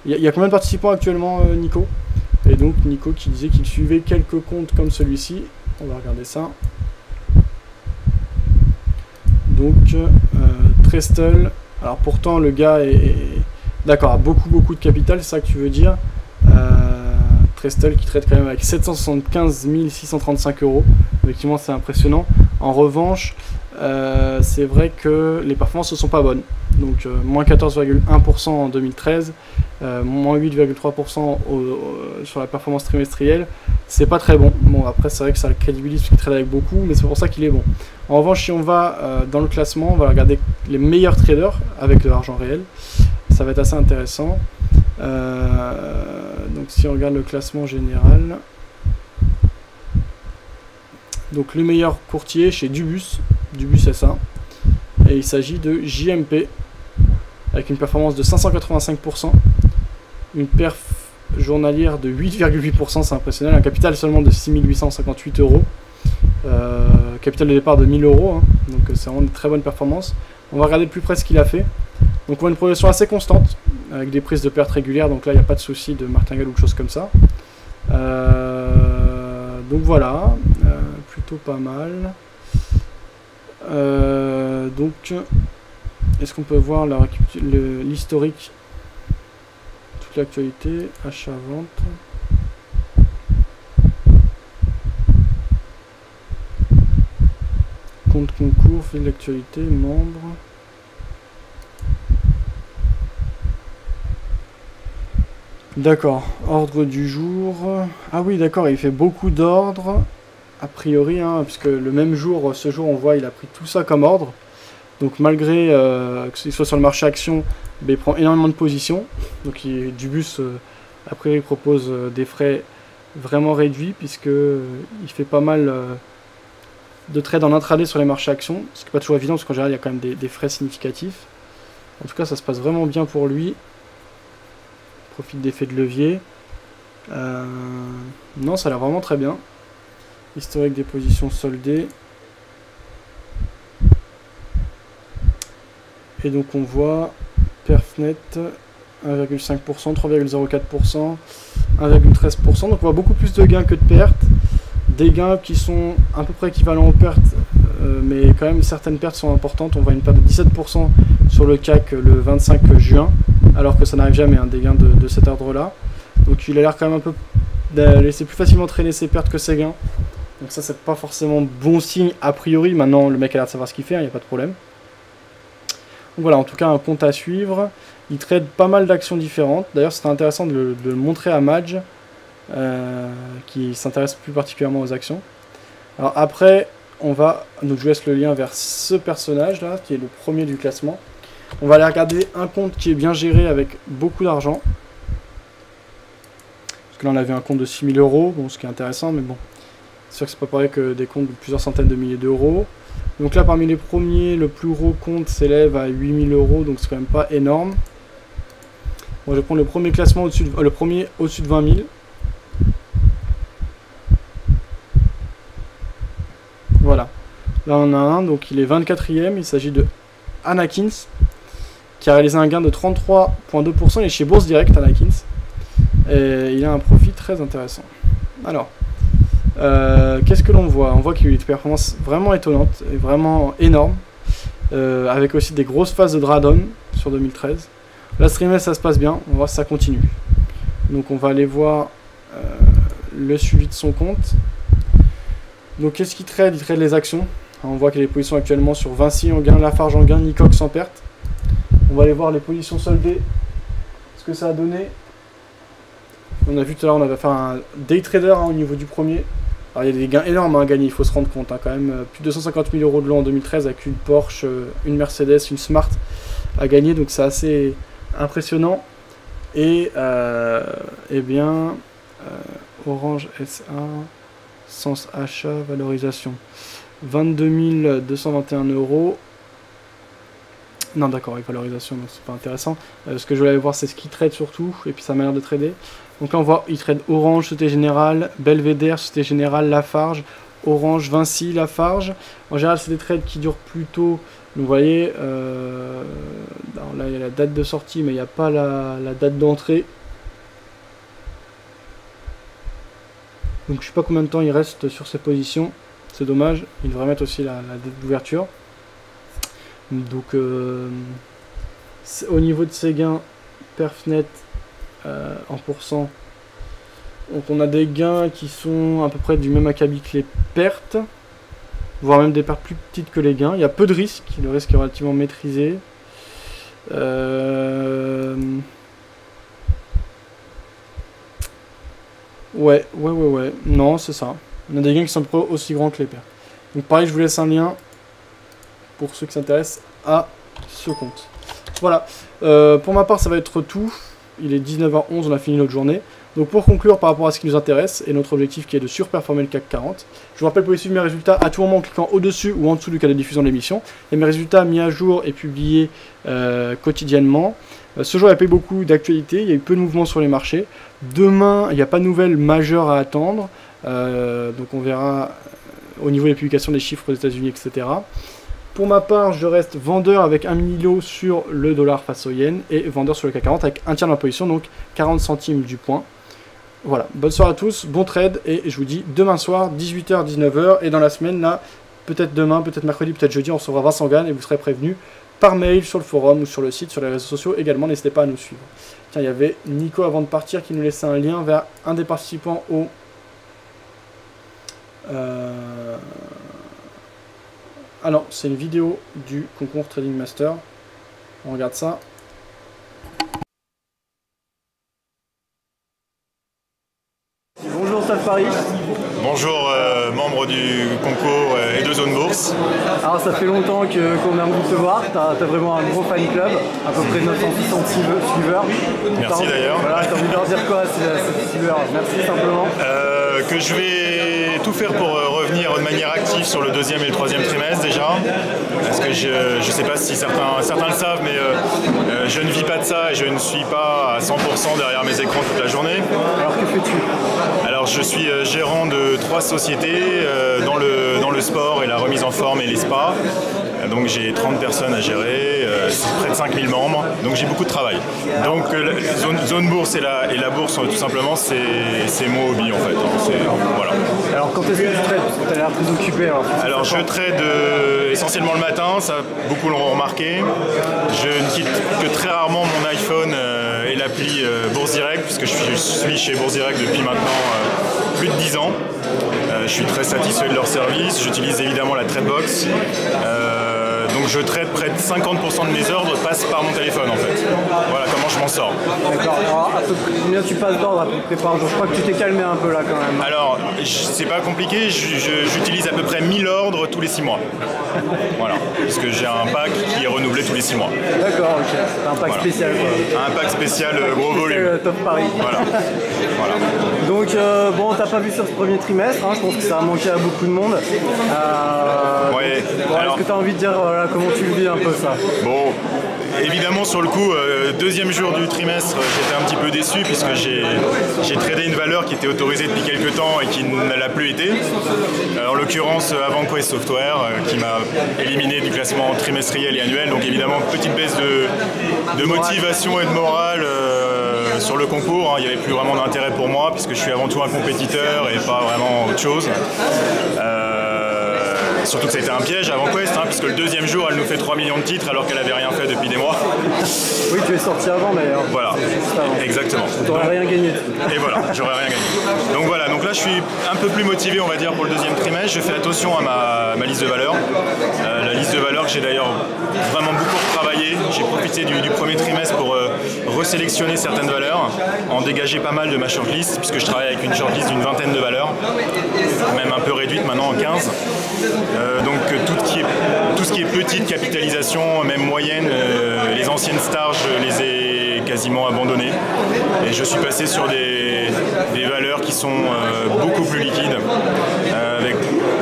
S1: Il y a combien de participants actuellement Nico? Et donc Nico qui disait qu'il suivait quelques comptes comme celui-ci. On va regarder ça. Donc Trestle, alors pourtant le gars est d'accord, a beaucoup de capital, c'est ça que tu veux dire. Trestle qui traite quand même avec 775 635 €. Effectivement c'est impressionnant. En revanche c'est vrai que les performances ne sont pas bonnes. Donc moins 14,1% en 2013, moins 8,3% sur la performance trimestrielle, c'est pas très bon. Bon après c'est vrai que ça crédibilise parce qu'il trade avec beaucoup, mais c'est pour ça qu'il est bon. En revanche si on va dans le classement, on va regarder les meilleurs traders avec de l'argent réel, ça va être assez intéressant. Donc si on regarde le classement général, donc le meilleur courtier chez Dubus SA, et il s'agit de JMP avec une performance de 585%, une perf journalière de 8,8%, c'est impressionnant, un capital seulement de 6 858 €, capital de départ de 1000 €, hein, donc c'est vraiment une très bonne performance. On va regarder de plus près ce qu'il a fait. Donc on voit une progression assez constante, avec des prises de pertes régulières, donc là il n'y a pas de souci de martingale ou de choses comme ça. Donc voilà, plutôt pas mal. Donc, est-ce qu'on peut voir l'historique, toute l'actualité, achat-vente. Compte concours, fil d'actualité, membres. D'accord, ordre du jour. Ah oui, d'accord, il fait beaucoup d'ordres, a priori, hein, puisque le même jour, ce jour, on voit, il a pris tout ça comme ordre. Donc malgré que ce soit sur le marché action, il prend énormément de positions. Donc Dubus, a priori, propose des frais vraiment réduits, puisque il fait pas mal de trades en intraday sur les marchés actions, ce qui n'est pas toujours évident, parce qu'en général, il y a quand même des frais significatifs. En tout cas, ça se passe vraiment bien pour lui. Profite d'effet de levier. Non, ça a l'air vraiment très bien. Historique des positions soldées. Et donc on voit perf net 1,5%, 3,04%, 1,13%. Donc on voit beaucoup plus de gains que de pertes. Des gains qui sont à peu près équivalents aux pertes, mais quand même certaines pertes sont importantes. On voit une perte de 17% sur le CAC le 25 juin, alors que ça n'arrive jamais, hein, des gains de cet ordre-là. Donc il a l'air quand même un peu de laisser plus facilement traîner ses pertes que ses gains. Donc ça, c'est pas forcément bon signe a priori. Maintenant, le mec a l'air de savoir ce qu'il fait, il n'y a pas de problème. Donc voilà, en tout cas, un compte à suivre. Il trade pas mal d'actions différentes. D'ailleurs, c'était intéressant de le montrer à Madge, qui s'intéresse plus particulièrement aux actions. Alors après, donc je vous laisse le lien vers ce personnage là, qui est le premier du classement. On va aller regarder un compte qui est bien géré avec beaucoup d'argent. Parce que là on avait un compte de 6 000 €, bon, ce qui est intéressant, mais bon. C'est sûr que c'est pas pareil que des comptes de plusieurs centaines de milliers d'euros. Donc là parmi les premiers, le plus gros compte s'élève à 8 000 €, donc c'est quand même pas énorme. Bon, je vais prendre le premier classement au-dessus de, le premier au-dessus de 20 000. Voilà. Là on a un, donc il est 24e, il s'agit de Anakins, qui a réalisé un gain de 33,2%, il est chez Bourse Direct Anakins. Et il a un profit très intéressant. Alors, qu'est-ce que l'on voit? On voit qu'il a eu une performance vraiment étonnante, et vraiment énorme, avec aussi des grosses phases de drawdown sur 2013. Là, ce trimestre, ça se passe bien, on va voir si ça continue. Donc on va aller voir le suivi de son compte. Donc qu'est-ce qu'il trade? Il trade les actions. On voit qu'il y a les positions actuellement sur Vinci en gain, Lafarge en gain, Nicox en perte. On va aller voir les positions soldées, ce que ça a donné. On a vu tout à l'heure, on avait fait un day trader, hein, au niveau du premier. Alors il y a des gains énormes à gagner, il faut se rendre compte, hein, quand même. Plus de 250 000 € de lot en 2013 avec une Porsche, une Mercedes, une Smart à gagner. Donc c'est assez impressionnant. Et eh bien, Orange SA, sens achat, valorisation. 22 221 €. Non d'accord, avec valorisation, donc c'est pas intéressant. Ce que je voulais aller voir, c'est ce qu'il trade surtout, et puis sa manière de trader. Donc là on voit, il trade Orange, Société Générale, Belvédère, Société Générale, Lafarge, Orange, Vinci, Lafarge. En général c'est des trades qui durent plutôt, donc vous voyez, là il y a la date de sortie, mais il n'y a pas la date d'entrée. Donc je sais pas combien de temps il reste sur ces positions, c'est dommage, il devrait mettre aussi la date d'ouverture. Donc au niveau de ses gains, perf net en pourcent, donc on a des gains qui sont à peu près du même acabit que les pertes, voire même des pertes plus petites que les gains. Il y a peu de risques, le risque est relativement maîtrisé. Ouais, non, c'est ça. On a des gains qui sont à peu près aussi grands que les pertes. Donc pareil, je vous laisse un lien pour ceux qui s'intéressent à ce compte. Voilà, pour ma part ça va être tout. Il est 19h11, on a fini notre journée. Donc pour conclure par rapport à ce qui nous intéresse et notre objectif qui est de surperformer le CAC 40, je vous rappelle, vous pouvez suivre mes résultats à tout moment en cliquant au-dessus ou en dessous du cadre de diffusion de l'émission. Et mes résultats mis à jour et publiés quotidiennement. Ce jour il n'y a pas eu beaucoup d'actualités, il y a eu peu de mouvements sur les marchés. Demain il n'y a pas de nouvelles majeures à attendre, donc on verra au niveau des publications des chiffres aux États-Unis, etc. Pour ma part, je reste vendeur avec 1 mini-lot sur le dollar face au yen et vendeur sur le CAC 40 avec un tiers de ma position, donc 40 centimes du point. Voilà, bonne soirée à tous, bon trade et je vous dis demain soir, 18h-19h et dans la semaine là, peut-être demain, peut-être mercredi, peut-être jeudi, on recevra Vincent Gann et vous serez prévenus par mail, sur le forum ou sur le site, sur les réseaux sociaux également. N'hésitez pas à nous suivre. Tiens, il y avait Nico avant de partir qui nous laissait un lien vers un des participants au... Ah non, c'est une vidéo du concours Trading Master. On regarde ça. Bonjour Stade Paris.
S2: Bonjour, membre du concours et de Zone Bourse.
S1: Alors ça fait longtemps qu'on a envie de te voir, tu as vraiment un gros fan club, à peu près 960 suiveurs.
S2: Merci d'ailleurs.
S1: Voilà, tu as envie de leur dire quoi à ces suiveurs? Merci simplement.
S2: Que je vais tout faire pour revenir de manière active sur le deuxième et le troisième trimestre déjà. Parce que je ne sais pas si certains le savent, mais je ne vis pas de ça et je ne suis pas à 100% derrière mes écrans toute la journée.
S1: Alors que fais-tu?
S2: Alors je suis gérant de 3 sociétés dans le sport et la remise en forme et les spas. Donc j'ai 30 personnes à gérer, près de 5000 membres, donc j'ai beaucoup de travail. Donc zone bourse et la bourse tout simplement c'est mon hobby en fait. Voilà.
S1: Alors quand est-ce que tu trades? Parce que tu as l'air très occupé. Alors
S2: je trade essentiellement le matin, ça beaucoup l'ont remarqué. Je ne quitte que très rarement mon iPhone et l'appli Bourse Direct, puisque je suis chez Bourse Direct depuis maintenant plus de 10 ans. Je suis très satisfait de leur service, j'utilise évidemment la Tradebox. Donc je trade près de 50% de mes ordres passent par mon téléphone en fait. Voilà comment je m'en sors. D'accord.
S1: Alors à peu près combien tu passes d'ordre à peu près par jour? Je crois que tu t'es calmé un peu là quand même.
S2: Alors c'est pas compliqué, j'utilise à peu près 1000 ordres tous les 6 mois. Voilà. Parce que j'ai un pack qui est renouvelé tous les 6 mois.
S1: D'accord, ok. C'est un pack spécial quoi.
S2: Un pack spécial gros volume.
S1: Top Paris.
S2: Voilà.
S1: Donc bon, t'as pas vu sur ce premier trimestre, hein, je pense que ça a manqué à beaucoup de monde.
S2: Ouais.
S1: Bon, est-ce que tu as envie de dire voilà, comment tu le vis un peu ça?
S2: Bon, évidemment sur le coup, deuxième jour du trimestre, j'étais un petit peu déçu puisque j'ai tradé une valeur qui était autorisée depuis quelques temps et qui ne l'a plus été. Alors, en l'occurrence AvanQuest Software qui m'a éliminé du classement trimestriel et annuel. Donc évidemment, petite baisse de motivation et de morale sur le concours. Hein. Il n'y avait plus vraiment d'intérêt pour moi puisque je suis avant tout un compétiteur et pas vraiment autre chose. Surtout que ça a été un piège avant Quest, hein, puisque le deuxième jour elle nous fait 3 millions de titres alors qu'elle avait rien fait depuis des mois.
S1: Oui, tu es sorti avant d'ailleurs.
S2: Voilà, exactement.
S1: Tu n'aurais rien gagné.
S2: Et voilà, j'aurais rien gagné. Donc voilà, donc là je suis un peu plus motivé on va dire pour le deuxième trimestre. Je fais attention à ma liste de valeurs. La liste de valeurs que j'ai d'ailleurs vraiment beaucoup retravaillé. J'ai profité du premier trimestre pour resélectionner certaines valeurs, en dégager pas mal de ma shortlist, puisque je travaille avec une shortlist d'une vingtaine de valeurs, même un peu réduite maintenant en 15. Donc tout ce qui est petite capitalisation, même moyenne, les anciennes stars, je les ai quasiment abandonnées. Et je suis passé sur des valeurs qui sont beaucoup plus liquides,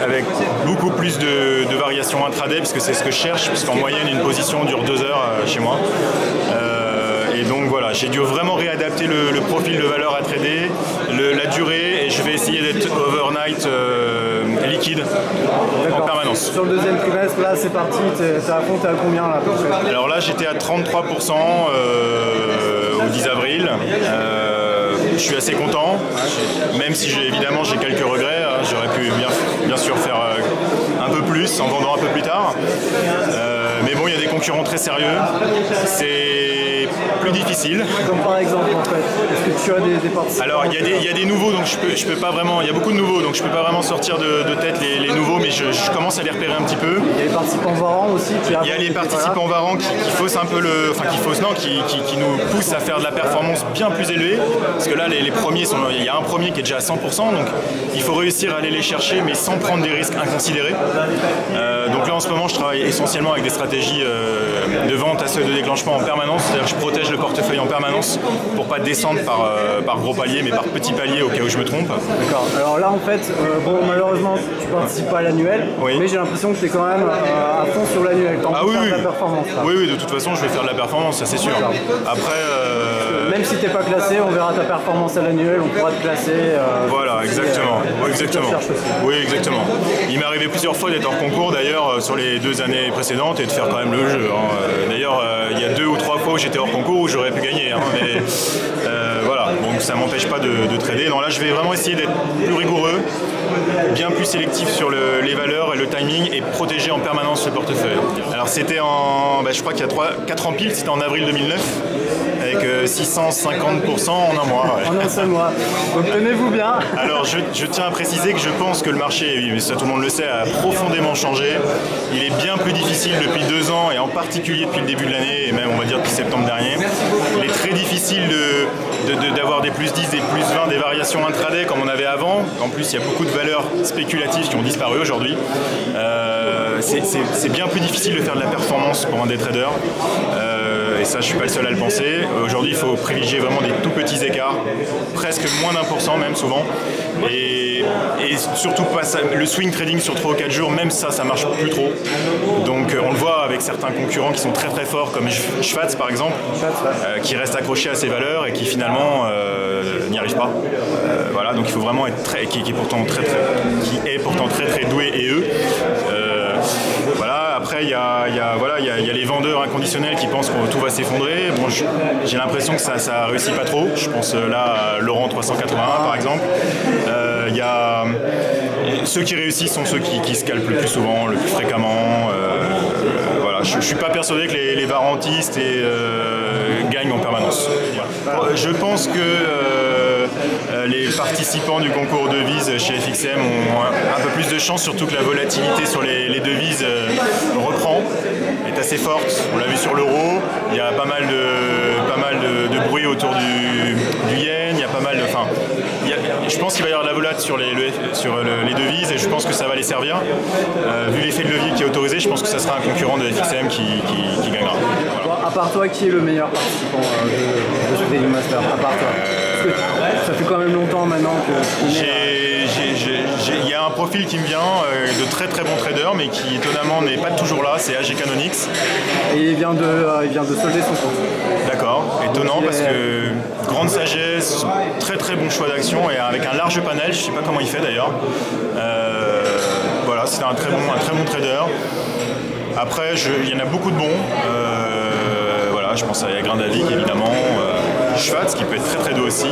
S2: avec beaucoup plus de variations intraday, parce que c'est ce que je cherche, puisqu'en moyenne une position dure 2 heures chez moi. Et donc voilà, j'ai dû vraiment réadapter le profil de valeur à trader, la durée, et je vais essayer d'être overnight liquide en permanence.
S1: Sur le deuxième trimestre, là c'est parti, t'es à fond, t'es à combien là à peu près?
S2: Alors là j'étais à 33% au 10 avril. Je suis assez content, même si évidemment j'ai quelques regrets. J'aurais pu bien sûr faire un peu plus en vendant un peu plus tard. Mais bon, il y a des concurrents très sérieux. C'est plus difficile.
S1: Comme par exemple en fait, est-ce que tu as des participants?
S2: Alors il y a des nouveaux, donc je peux pas vraiment, il y a beaucoup de nouveaux, donc je peux pas vraiment sortir de tête les nouveaux, mais je commence à les repérer un petit peu.
S1: Il y a les participants varants aussi qui
S2: Il y a les participants varants qui faussent un peu qui nous poussent à faire de la performance bien plus élevée, parce que là les premiers il y a un premier qui est déjà à 100%, donc il faut réussir à aller les chercher mais sans prendre des risques inconsidérés. Donc là en ce moment je travaille essentiellement avec des stratégies de vente à seuil de déclenchement en permanence, c'est-à-dire que je protège le portefeuille en permanence pour pas descendre par gros paliers mais par petits paliers au cas où je me trompe.
S1: D'accord, alors là en fait, bon malheureusement tu participes pas à l'annuel,
S2: oui.
S1: Mais j'ai l'impression que tu es quand même à fond sur l'annuel,
S2: ah oui,
S1: de la performance. Là.
S2: Oui, de toute façon je vais faire de la performance, ça c'est sûr. Après...
S1: Même si t'es pas classé, on verra ta performance à l'annuel, on pourra te classer.
S2: Voilà, exactement. Oui, exactement. Il m'est arrivé plusieurs fois d'être hors concours d'ailleurs sur les 2 années précédentes et de faire quand même le jeu. Hein. D'ailleurs, il y a 2 ou 3 fois où j'étais hors concours où j'aurais pu gagner. Hein, mais voilà, donc ça m'empêche pas de trader. Donc là, je vais vraiment essayer d'être plus rigoureux, bien plus sélectif sur les valeurs et le timing et protéger en permanence le portefeuille. Alors c'était je crois qu'il y a 4 ans pile, c'était en avril 2009 avec 650% en un mois.
S3: Ouais. En un seul mois. Donc tenez-vous bien.
S2: Alors je tiens à préciser que je pense que le marché, ça tout le monde le sait, a profondément changé. Il est bien plus difficile depuis 2 ans et en particulier depuis le début de l'année et même on va dire depuis septembre dernier. Il est très difficile d'avoir des plus 10, des plus 20, des variations intraday comme on avait avant. En plus il y a beaucoup de valeurs spéculatives qui ont disparu aujourd'hui. C'est bien plus difficile de faire de la performance pour un day trader. Et ça, je suis pas le seul à le penser. Aujourd'hui, il faut privilégier vraiment des tout petits écarts, presque moins d'1% même souvent. Et surtout pas ça, le swing trading sur 3 ou 4 jours, même ça marche plus trop. Donc on le voit avec certains concurrents qui sont très très forts, comme Schwartz par exemple, qui reste accroché à ses valeurs et qui finalement n'y arrive pas. Voilà, donc il faut vraiment être qui est pourtant très très doué et eux. Voilà, après il y a les vendeurs inconditionnels qui pensent que tout va s'effondrer. Bon, j'ai l'impression que ça réussit pas trop. Je pense là à Laurent 381 par exemple. Ceux qui réussissent sont ceux qui scalpent le plus souvent, le plus fréquemment. Voilà, je suis pas persuadé que les varantistes gagnent en permanence. Je pense que les participants du concours devises chez FXM ont un peu plus de chance, surtout que la volatilité sur les devises reprend, est assez forte. On l'a vu sur l'euro, il y a pas mal de bruit autour du yen, il y a pas mal de... je pense qu'il va y avoir de la volate sur les devises et je pense que ça va les servir. Vu l'effet de levier qui est autorisé, je pense que ça sera un concurrent de FXM qui gagnera. Voilà.
S3: Bon, à part toi, qui est le meilleur participant de ce Trading Master? À part toi. Parce que ça fait quand même longtemps maintenant que...
S2: Il y a un profil qui me vient de très très bons traders, mais qui étonnamment n'est pas toujours là, c'est AG Canonix.
S3: Et il vient de solder son compte.
S2: D'accord, étonnant parce que grande sagesse, très très bon choix d'action et avec un large panel, je ne sais pas comment il fait d'ailleurs. Voilà, c'est un très bon trader. Après, il y en a beaucoup de bons. Voilà, je pense à Grindavik évidemment, Schwartz qui peut être très très doux aussi.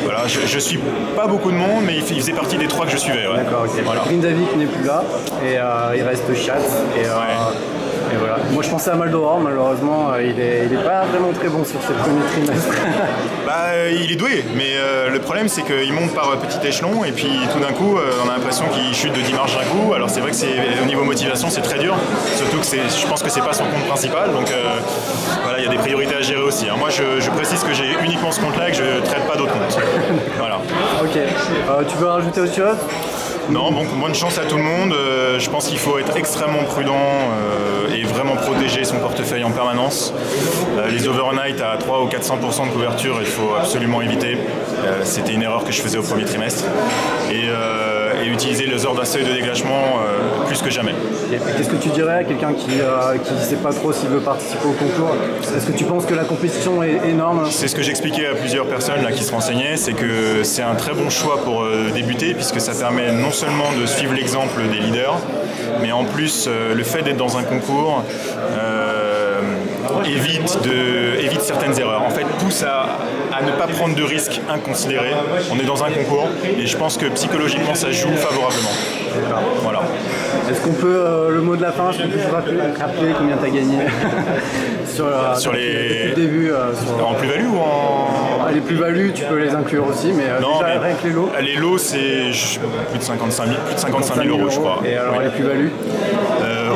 S2: Voilà, je suis pas beaucoup de monde, mais il faisait partie des 3 que je suivais. Ouais.
S3: D'accord, ok. Voilà. Grindavik n'est plus là et il reste Schatz. Et voilà. Moi je pensais à Maldoror, malheureusement il est pas vraiment très bon sur ce premier trimestre.
S2: Il est doué, mais le problème c'est qu'il monte par petit échelon et puis tout d'un coup on a l'impression qu'il chute de 10 marges d'un coup. Alors c'est vrai que au niveau motivation c'est très dur, surtout que je pense que c'est pas son compte principal, donc voilà, il y a des priorités à gérer aussi. Moi je précise que j'ai uniquement ce compte là et que je ne traite pas d'autres comptes. Voilà.
S3: Ok, tu veux rajouter autre chose?
S2: Non, bon, bonne chance à tout le monde. Je pense qu'il faut être extrêmement prudent et vraiment protéger son portefeuille en permanance. Les overnight à 300 ou 400% de couverture, il faut absolument éviter. C'était une erreur que je faisais au premier trimestre. Et utiliser les heures d'un seuil de déclenchement plus que jamais.
S3: Qu'est-ce que tu dirais à quelqu'un qui ne sait pas trop s'il veut participer au concours? Est-ce que tu penses que la compétition est énorme?
S2: C'est ce que j'expliquais à plusieurs personnes là, qui se renseignaient, c'est que c'est un très bon choix pour débuter puisque ça permet non seulement de suivre l'exemple des leaders, mais en plus le fait d'être dans un concours évite certaines erreurs. En fait, pousse à ne pas prendre de risques inconsidérés. On est dans un concours et je pense que psychologiquement ça joue favorablement. Voilà.
S3: Est-ce qu'on peut, le mot de la fin, est-ce qu'on peut rappeler combien tu as gagné
S2: sur les...
S3: depuis le début
S2: En plus-value ou en...
S3: Les plus-values, tu peux les inclure aussi, mais
S2: non,
S3: déjà rien que les lots.
S2: Les lots, c'est plus de 55 000 euros, je crois.
S3: Et alors les plus-values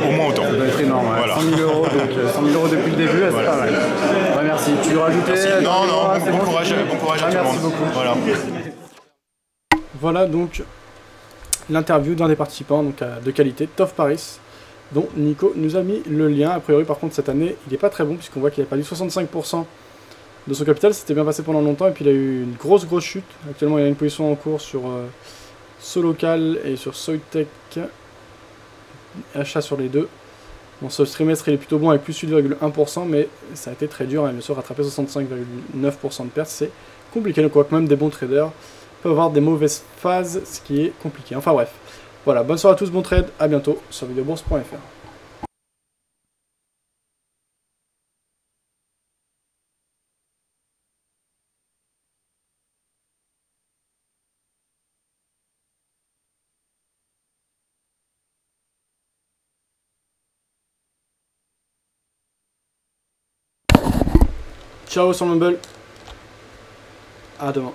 S2: au moins autant.
S3: Ça doit être énorme, ouais. Voilà. 100 000 euros, donc 100 000 euros depuis le début, c'est pas mal. Ouais, merci. Tu veux rajouter?
S2: Non, bon courage à tout le monde.
S3: Merci beaucoup.
S1: Voilà donc l'interview d'un des participants donc, de qualité, Toph Paris, dont Nico nous a mis le lien. A priori, par contre, cette année, il n'est pas très bon, puisqu'on voit qu'il a perdu 65% de son capital. C'était bien passé pendant longtemps, et puis il a eu une grosse chute. Actuellement, il a une position en cours sur Solocal et sur Soitec. Achat sur les deux. Bon, ce trimestre, il est plutôt bon avec plus 8,1%, mais ça a été très dur. Bien sûr, rattraper 65,9% de pertes, c'est compliqué. Donc, on voit que même des bons traders peuvent avoir des mauvaises phases, ce qui est compliqué. Enfin bref. Voilà, bonne soirée à tous, bon trade, à bientôt sur videobourse.fr. Ciao sur Mumble. À demain.